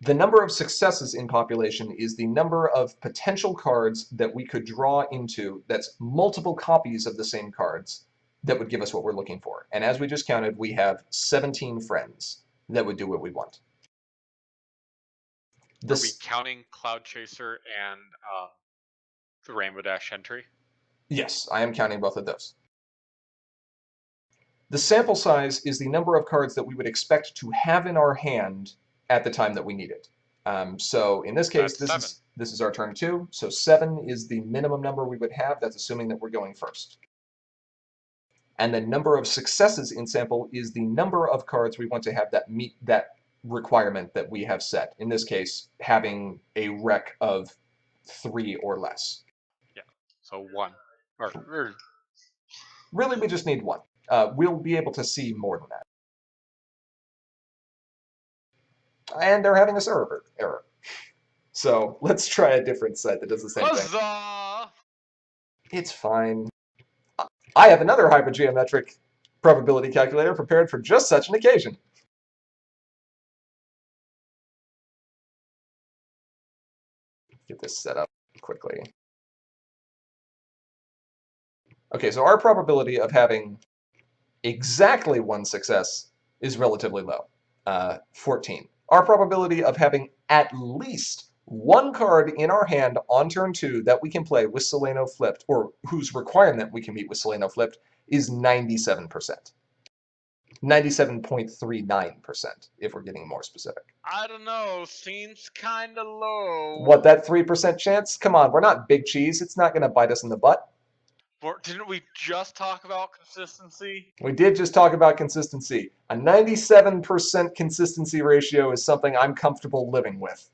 The number of successes in population is the number of potential cards that we could draw into that's multiple copies of the same cards that would give us what we're looking for. And as we just counted, we have 17 friends that would do what we want. are we counting Cloud Chaser and the Rainbow Dash entry? Yes, I am counting both of those. The sample size is the number of cards that we would expect to have in our hand at the time that we need it. So in this case, this is our turn 2. So 7 is the minimum number we would have. That's assuming that we're going first. And the number of successes in sample is the number of cards we want to have that meet that requirement that we have set. In this case, having a rec of 3 or less. Yeah, so 1. Or Really, we just need 1. We'll be able to see more than that. And they're having a server error. So let's try a different set that does the same thing. Huzzah! It's fine. I have another hypergeometric probability calculator prepared for just such an occasion. Get this set up quickly. Okay, so our probability of having exactly 1 success is relatively low, 14. Our probability of having at least 1 card in our hand on turn 2 that we can play with Soleno flipped, or whose requirement we can meet with Soleno flipped, is 97%. 97.39%, if we're getting more specific. I don't know, seems kind of low. What, that 3% chance? Come on, we're not Big Cheese. It's not going to bite us in the butt. Didn't we just talk about consistency? We did just talk about consistency. A 97% consistency ratio is something I'm comfortable living with.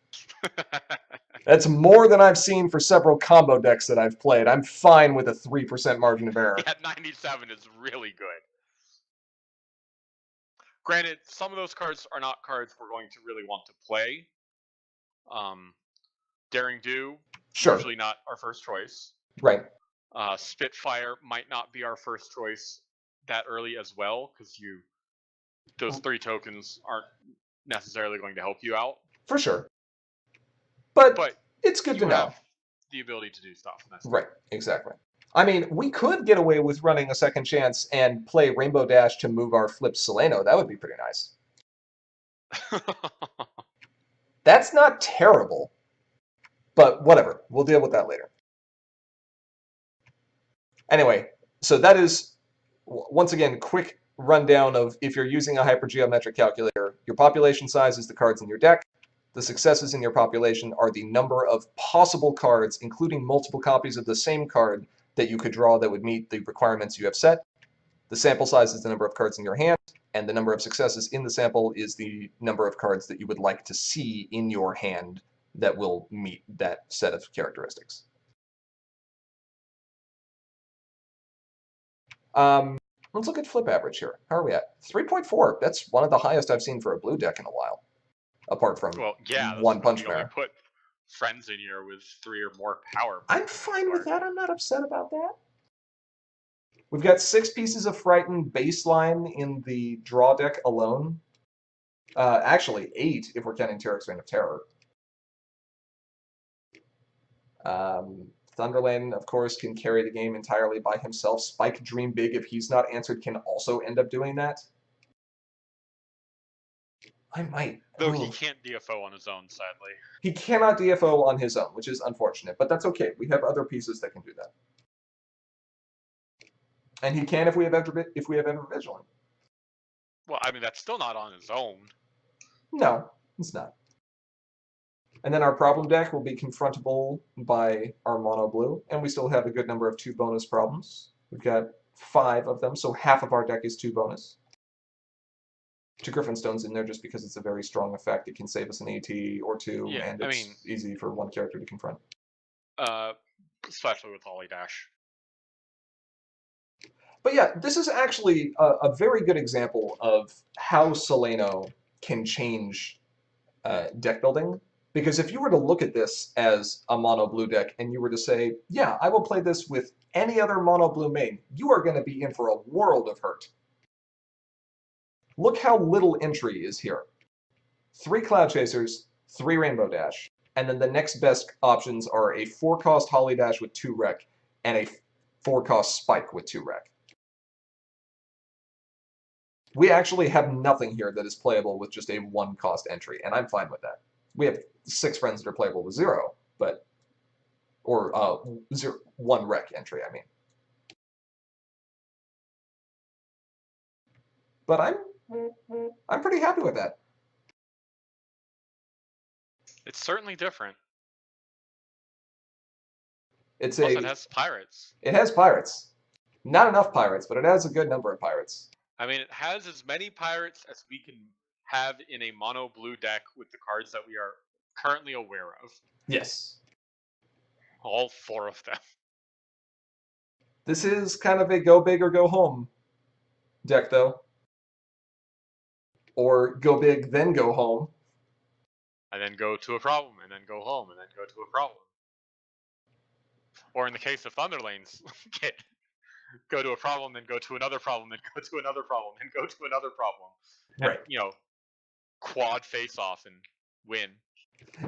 That's more than I've seen for several combo decks that I've played. I'm fine with a 3% margin of error. Yeah, 97 is really good. Granted, some of those cards are not cards we're going to really want to play. Daring Do, Sure. usually not our first choice. Right. Spitfire might not be our first choice that early as well, because those 3 tokens aren't necessarily going to help you out. For sure. But it's good to know. Have the ability to do stuff. Right, exactly. I mean, we could get away with running a second chance and play Rainbow Dash to move our flip Soleno. That would be pretty nice. That's not terrible. But whatever. We'll deal with that later. Anyway, so that is, once again, quick rundown of if you're using a hypergeometric calculator, your population size is the cards in your deck. The successes in your population are the number of possible cards, including multiple copies of the same card that you could draw that would meet the requirements you have set. The sample size is the number of cards in your hand, and the number of successes in the sample is the number of cards that you would like to see in your hand that will meet that set of characteristics. Let's look at flip average here. How are we at? 3.4. That's one of the highest I've seen for a blue deck in a while. Apart from one Punch Mare. Only put friends in here with 3 or more power. I'm fine with that. I'm not upset about that. We've got 6 pieces of Frighten baseline in the draw deck alone. Actually, 8 if we're counting Terek's Reign of Terror. Thunderlane, of course, can carry the game entirely by himself. Spike Dream Big, if he's not answered, can also end up doing that. I might. Though he can't DFO on his own, sadly. He cannot DFO on his own, which is unfortunate, but that's okay. We have other pieces that can do that. And he can if we have Ever Vigilant. Well, I mean, that's still not on his own. No, it's not. And then our problem deck will be confrontable by our mono blue, and we still have a good number of 2 bonus problems. We've got 5 of them, so half of our deck is 2 bonus. 2 Griffinstones in there just because it's a very strong effect. It can save us an AT or 2, Yeah, and I it's mean, easy for 1 character to confront. Especially with Holly Dash. But yeah, this is actually a very good example of how Soleno can change deck building. Because if you were to look at this as a mono blue deck and you were to say, yeah, I will play this with any other mono blue main, you are going to be in for a world of hurt. Look how little entry is here. 3 Cloud Chasers, 3 Rainbow Dash, and then the next best options are a 4-cost Holly Dash with 2 Rec and a 4-cost Spike with 2 Rec. We actually have nothing here that is playable with just a 1-cost entry, and I'm fine with that. We have 6 friends that are playable with 0, but or 1 Rec entry, I mean. But I'm pretty happy with that. It's certainly different. Plus, it has pirates. It has pirates. Not enough pirates, but it has a good number of pirates. I mean, it has as many pirates as we can have in a mono blue deck with the cards that we are currently aware of. Yes. All 4 of them. This is kind of a go big or go home deck, though. Or go big, then go home. And then go to a problem, and then go home, and then go to a problem. Or in the case of Thunderlane's kit, go to a problem, then go to another problem, then go to another problem, then go to another problem. Right. And, quad face off and win.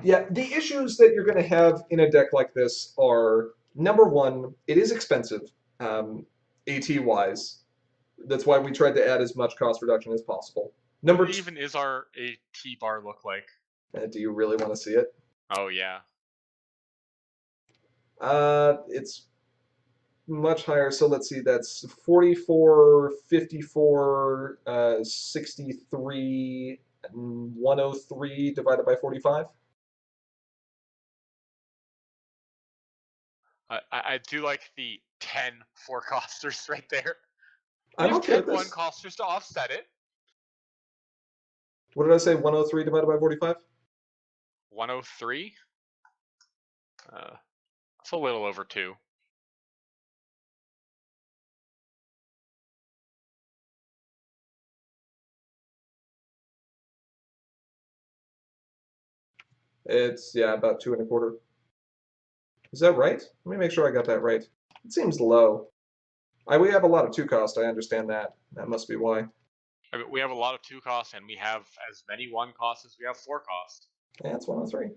Yeah, the issues that you're going to have in a deck like this are, number one, it is expensive, AT-wise. That's why we tried to add as much cost reduction as possible. What even is our AT bar look like? Do you really want to see it? Oh, yeah. It's much higher. So let's see, that's 44, 54, 63, 103 divided by 45. I do like the 10 4-costers right there. I'm You okay have with 10 this. 1-costers to offset it. What did I say? 103 divided by 45? 103? It's a little over 2. It's, yeah, about 2 1/4. Is that right? Let me make sure I got that right. It seems low. We have a lot of 2-cost, I understand that. That must be why. I mean, we have a lot of 2-cost, and we have as many 1-cost as we have 4-cost. Yeah, it's 103.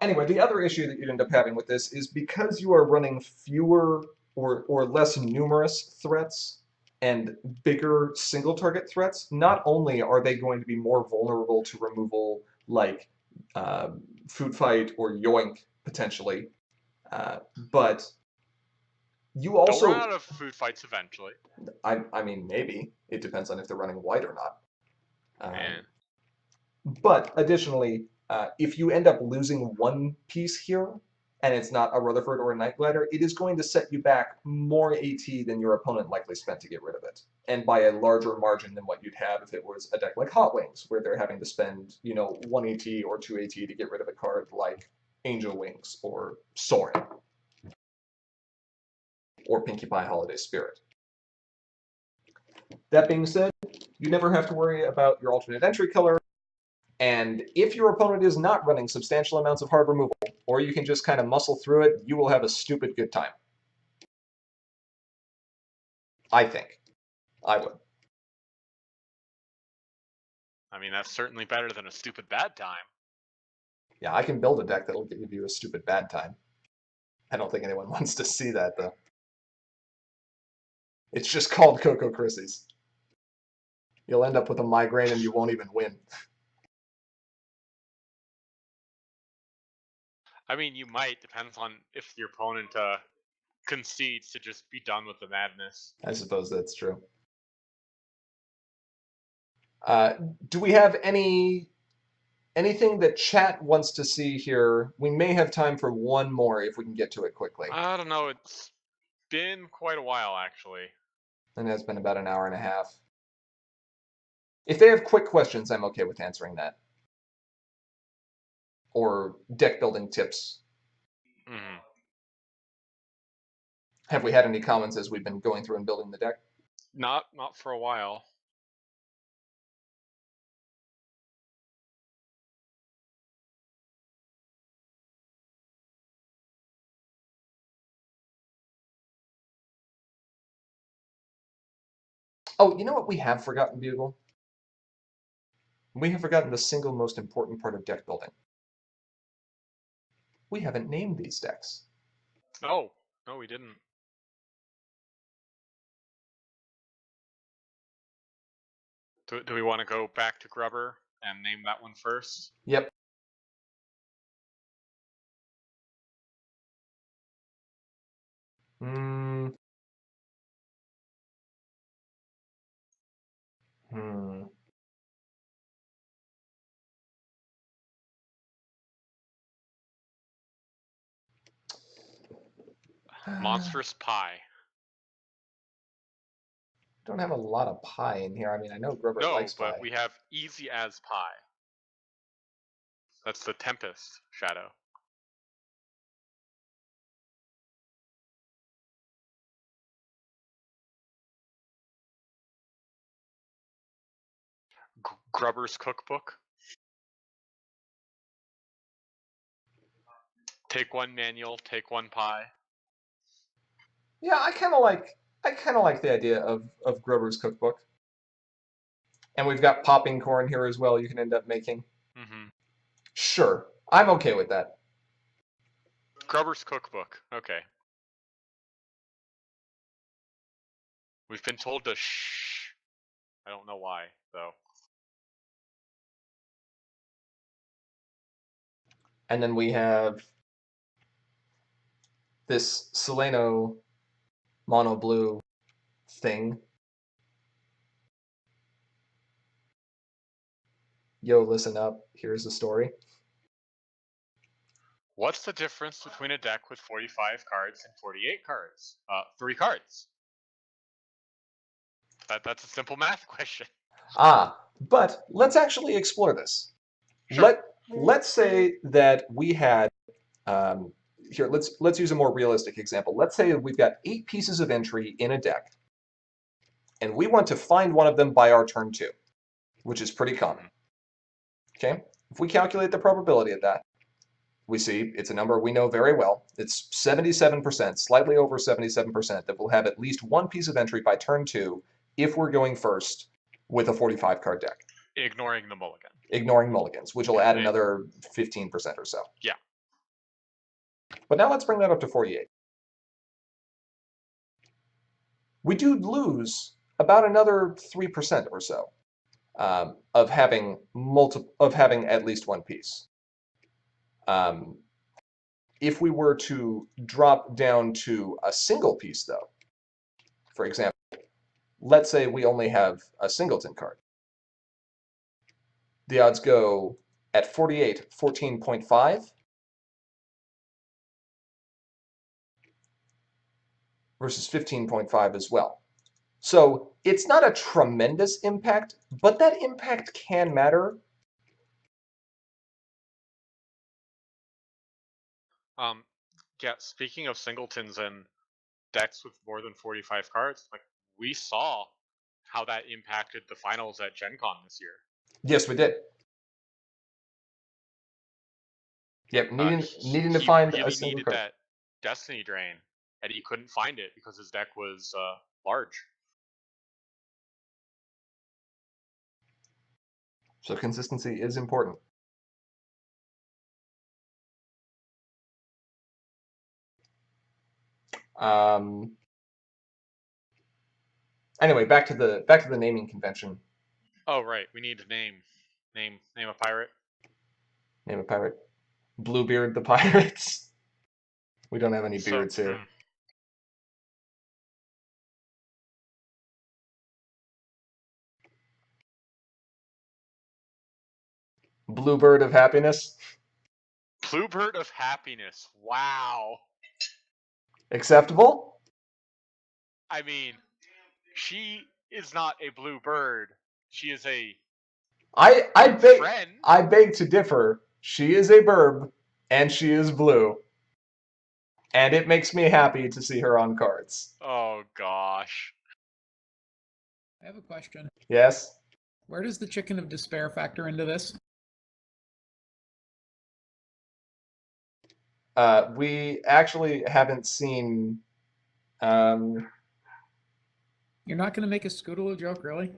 Anyway, the other issue that you'd end up having with this is because you are running fewer or less numerous threats and bigger single target threats, not only are they going to be more vulnerable to removal like Food Fight or Yoink potentially, but you also... They'll run out of Food Fights eventually. I mean, maybe. It depends on if they're running white or not. Man. But additionally, if you end up losing one piece here, and it's not a Rutherford or a Night Glider, it is going to set you back more AT than your opponent likely spent to get rid of it. And by a larger margin than what you'd have if it was a deck like Hot Wings, where they're having to spend, 1 AT or 2 AT to get rid of a card like Angel Wings or Soren. Or Pinkie Pie Holiday Spirit. That being said, you never have to worry about your alternate entry color. And if your opponent is not running substantial amounts of hard removal, or you can just kind of muscle through it, you will have a stupid good time. I think. I would. I mean, that's certainly better than a stupid bad time. Yeah, I can build a deck that'll give you a stupid bad time. I don't think anyone wants to see that, though. It's just called Coco Chrissy's. You'll end up with a migraine and you won't even win. I mean, you might. Depends on if your opponent concedes to just be done with the madness. I suppose that's true. Do we have anything that chat wants to see here? We may have time for one more if we can get to it quickly. I don't know. been quite a while, actually. And it's been about an hour and a half. If they have quick questions, I'm okay with answering that. Or deck building tips. Mm-hmm. Have we had any comments as we've been going through and building the deck? Not for a while. Oh, you know what we have forgotten, Bugle? We have forgotten the single most important part of deck building. We haven't named these decks. Oh, no, we didn't. Do we want to go back to Grubber and name that one first? Yep. Hmm. Monstrous Pie. Don't have a lot of pie in here. I mean, I know Grubber No, likes but pie. we have Easy as Pie. That's the Tempest Shadow. Grubber's Cookbook. Take one manual, take one pie. Yeah, I kind of like the idea of Grubber's cookbook. And we've got popping corn here as well. You can end up making. Mm-hmm. Sure, I'm okay with that. Grubber's Cookbook. Okay. We've been told to shh. I don't know why, though. And then we have this Seleno mono blue thing. Yo, listen up. Here's the story. What's the difference between a deck with 45 cards and 48 cards? 3 cards. That's a simple math question. But let's actually explore this. Sure. Let's say that we had here. Let's use a more realistic example. Let's say we've got 8 pieces of entry in a deck, and we want to find one of them by our turn 2, which is pretty common. Okay, if we calculate the probability of that, we see it's a number we know very well. It's 77%, slightly over 77%, that we'll have at least one piece of entry by turn 2 if we're going first with a 45 card deck. Ignoring the mulligan. Ignoring mulligans, which will add another 15% or so. Yeah. But now let's bring that up to 48. We do lose about another 3% or so of having at least one piece. If we were to drop down to a single piece, though, for example, let's say we only have a singleton card. The odds go at 48, 14.5 versus 15.5 as well. So it's not a tremendous impact, but that impact can matter. Yeah, speaking of singletons and decks with more than 45 cards, like we saw how that impacted the finals at Gen Con this year. Yes, we did. Yep, needing to He find really a single needed card. that Destiny Drain, and he couldn't find it because his deck was large. So consistency is important. Anyway, back to the naming convention. Oh right, we need to name a pirate. Name a pirate. Bluebeard the Pirates. We don't have any beards here. Bluebird of Happiness. Bluebird of Happiness. Wow. Acceptable? I mean, she is not a blue bird. She is a friend. I beg to differ. She is a burb, and she is blue. And it makes me happy to see her on cards. Oh gosh. I have a question. Yes? Where does the Chicken of Despair factor into this? We actually haven't seen... You're not going to make a Scootaloo joke, really?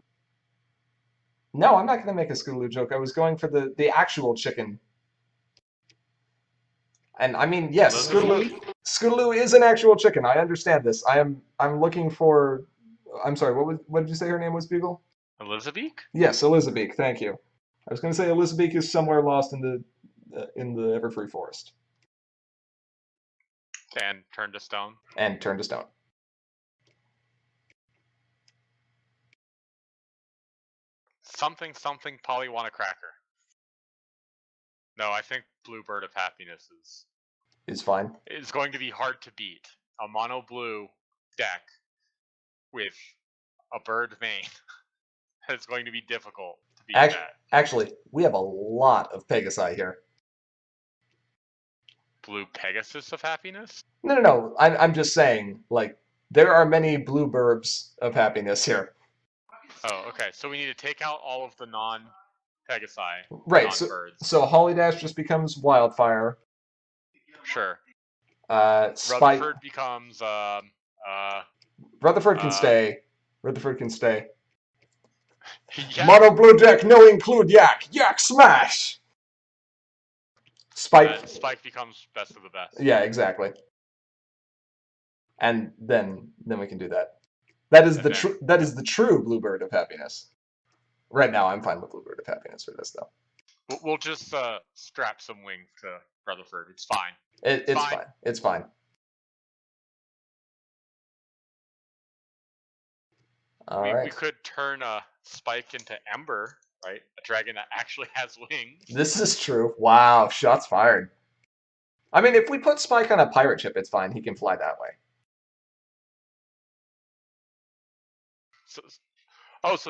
No, I'm not going to make a Scootaloo joke. I was going for the actual chicken. And I mean, yes, Scootaloo is an actual chicken. I understand this. I'm looking for... I'm sorry, what did you say her name was, Beagle? Elizabeth? Yes, Elizabeth. Thank you. I was going to say Elizabeth is somewhere lost in the Everfree Forest. And turned to stone. And turned to stone. Something Pollywanna Cracker. No, I think Bluebird of Happiness is fine. It's going to be hard to beat. A mono blue deck with a bird main. It's going to be difficult to beat that. Actually, we have a lot of Pegasi here. Blue Pegasus of Happiness? No. I'm just saying, like, there are many blue burbs of happiness here. Oh, okay. So we need to take out all of the non-Pegasi. Right. Non-birds. So Hollydash just becomes Wildfire. Sure. Spike. Rutherford becomes Rutherford can stay. Rutherford can stay. Yak. Mono blue deck, no include Yak. Yak smash. Spike. Spike becomes best of the best. Yeah, exactly. And then we can do that. That is the true Bluebird of Happiness. Right now, I'm fine with Bluebird of Happiness for this, though. We'll just strap some wings to Rutherford. It's fine. It's fine. It's fine. All right. We could turn Spike into Ember, right? A dragon that actually has wings. This is true. Wow, shots fired. I mean, if we put Spike on a pirate ship, it's fine. He can fly that way. So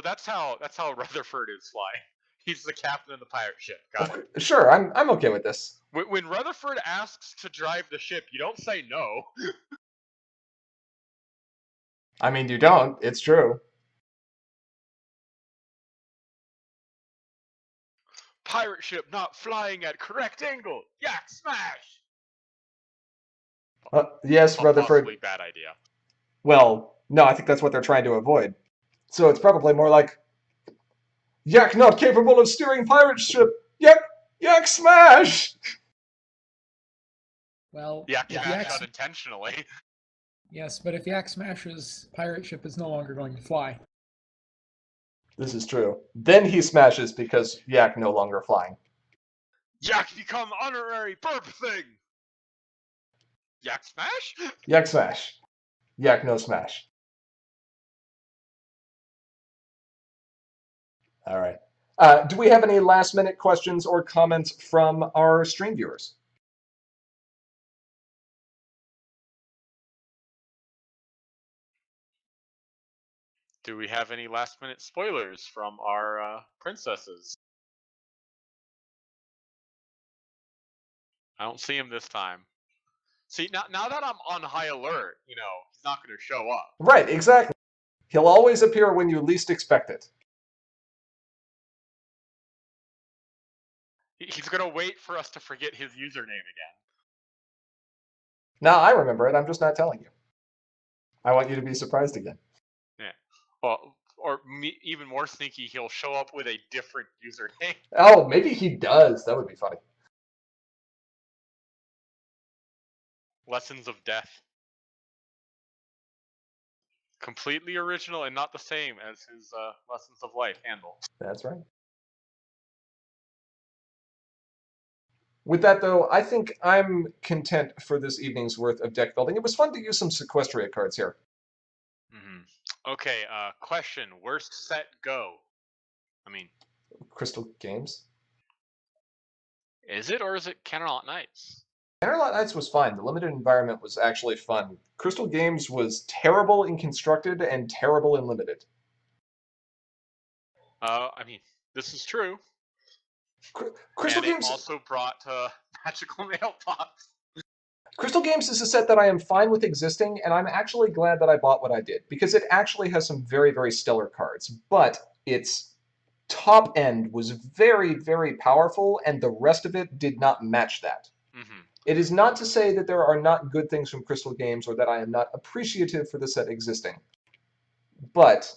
that's how Rutherford is flying. He's the captain of the pirate ship. Got it. Sure, I'm okay with this. When Rutherford asks to drive the ship, you don't say no. I mean, you don't. It's true. Pirate ship not flying at correct angle. Yak smash. Yes, Rutherford. Possibly bad idea. Well, no, I think that's what they're trying to avoid. So it's probably more like, Yak not capable of steering pirate ship. Yak smash. Well, Yak smash unintentionally. Yes, but if Yak smashes, pirate ship is no longer going to fly. This is true. Then he smashes because Yak no longer flying. Yak become honorary burp thing. Yak smash? Yak smash. Yak no smash. All right. Do we have any last-minute questions or comments from our stream viewers? Do we have any last-minute spoilers from our princesses? I don't see him this time. See, now that I'm on high alert, he's not going to show up. Right, exactly. He'll always appear when you least expect it. He's going to wait for us to forget his username again. No, I remember it. I'm just not telling you. I want you to be surprised again. Yeah. Well, or even more sneaky, he'll show up with a different username. Oh, maybe he does. That would be funny. Lessons of Death. Completely original and not the same as his Lessons of Life handle. That's right. With that, though, I think I'm content for this evening's worth of deck building. It was fun to use some Sequestria cards here. Mm-hmm. Okay, question. Worst set go? I mean... Crystal Games? Is it, or is it Counterlot Knights? Interlot Knights was fine. The limited environment was actually fun. Crystal Games was terrible in constructed and terrible in limited. I mean, this is true. Crystal and Games it also brought Magical Mailbox. Crystal Games is a set that I am fine with existing, and I'm actually glad that I bought what I did, because it actually has some very, very stellar cards, but its top end was very, very powerful, and the rest of it did not match that. Mm-hmm. It is not to say that there are not good things from Crystal Games or that I am not appreciative for the set existing, but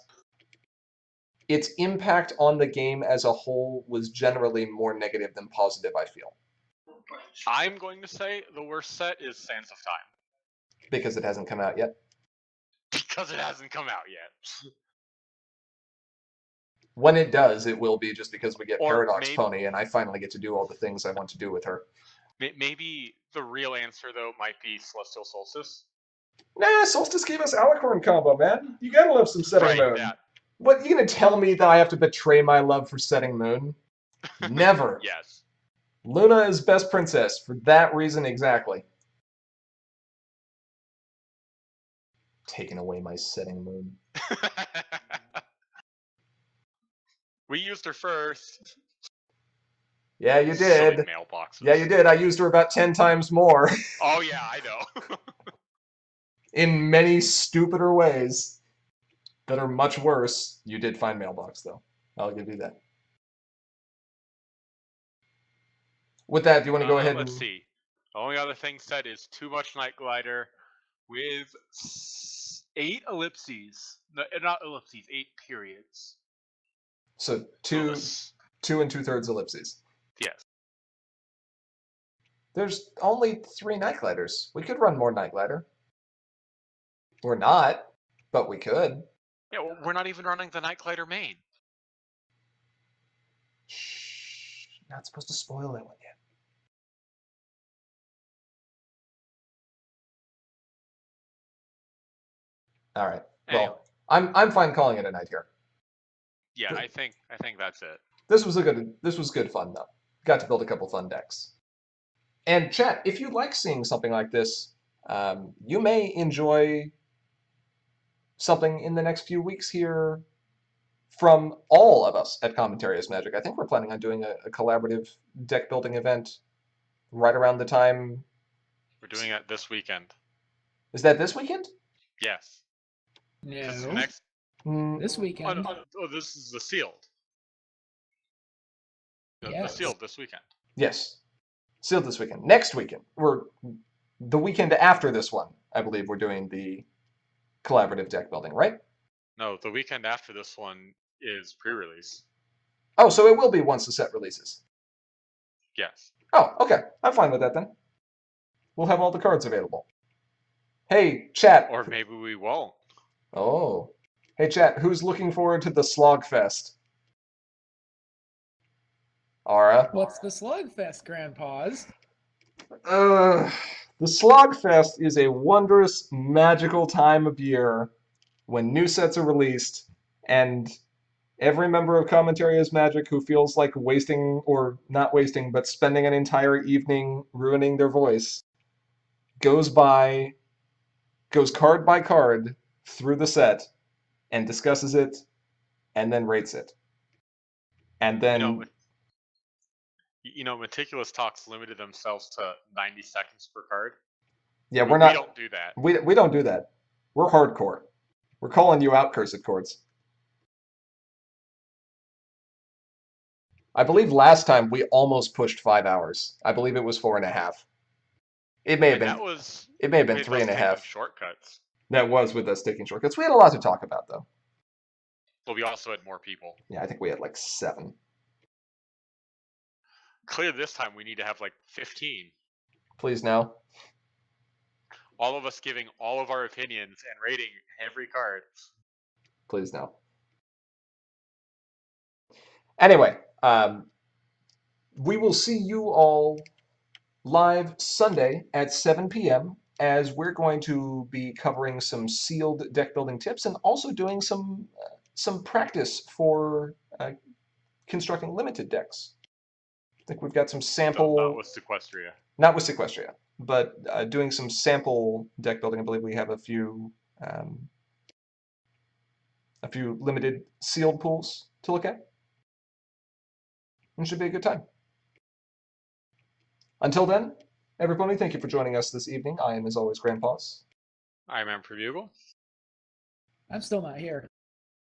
its impact on the game as a whole was generally more negative than positive, I feel. I'm going to say the worst set is Sands of Time. Because it hasn't come out yet? Because it hasn't come out yet. When it does, it will be just because we get Or Paradox maybe- Pony and I finally get to do all the things I want to do with her. Maybe the real answer, though, might be Celestial Solstice. Nah, Solstice gave us Alicorn combo, man. You gotta love some Setting Moon. That. What, you gonna tell me that I have to betray my love for Setting Moon? Never. Yes. Luna is best princess for that reason exactly. Taking away my Setting Moon. We used her first. Yeah, you Silly did. Mailboxes. Yeah, you did. I used her about 10 times more. Oh, yeah, I know. In many stupider ways that are much worse. You did find Mailbox, though. I'll give you that. With that, do you want to go ahead and... Let's see. The only other thing said is Too Much Night Glider with 8 ellipses. No, not ellipses, 8 periods. So two and 2/3 ellipses. Yes. There's only 3 Night Gliders. We could run more Night Glider. We're not, but we could. Yeah, well, we're not even running the Night Glider main. Shh. Not supposed to spoil that one yet. All right. Anyway. Well, I'm fine calling it a night here. Yeah, I think that's it. This was good fun though. Got to build a couple fun decks. And chat, if you like seeing something like this, you may enjoy something in the next few weeks here from all of us at Commentary is Magic. I think we're planning on doing a collaborative deck building event right around the time. We're doing it this weekend. Is that this weekend? Yes. No. Next. This weekend. Oh, this is the sealed. The Yes. sealed this weekend. Yes. Sealed this weekend. Next weekend. The weekend after this one, I believe we're doing the collaborative deck building, right? No, the weekend after this one is pre-release. Oh, so it will be once the set releases. Yes. Oh, okay. I'm fine with that then. We'll have all the cards available. Hey, chat. Or maybe we won't. Oh. Hey, chat. Who's looking forward to the Slogfest? Ara? What's the Slugfest, Grandpa's? The Slogfest is a wondrous, magical time of year when new sets are released, and every member of Commentary is Magic who feels like wasting, or not wasting, but spending an entire evening ruining their voice, goes card by card through the set and discusses it and then rates it. And then... Meticulous Talks limited themselves to 90 seconds per card. Yeah, we don't do that. We don't do that. We're hardcore. We're calling you out, Cursed Chords. I believe last time we almost pushed 5 hours. I believe it was 4.5. It may have been 3.5. Shortcuts. That was with us taking shortcuts. We had a lot to talk about, though. But we also had more people. Yeah, I think we had like 7. Clear this time we need to have like 15. Please no. All of us giving all of our opinions and rating every card. Please no. Anyway, we will see you all live Sunday at 7 p.m. as we're going to be covering some sealed deck building tips and also doing some practice for constructing limited decks. I think we've got some sample... Not with Sequestria. Not with Sequestria. but doing some sample deck building. I believe we have a few limited sealed pools to look at. It should be a good time. Until then, everybody, thank you for joining us this evening. I am, as always, Grandpaws. I'm EBugle. I'm still not here.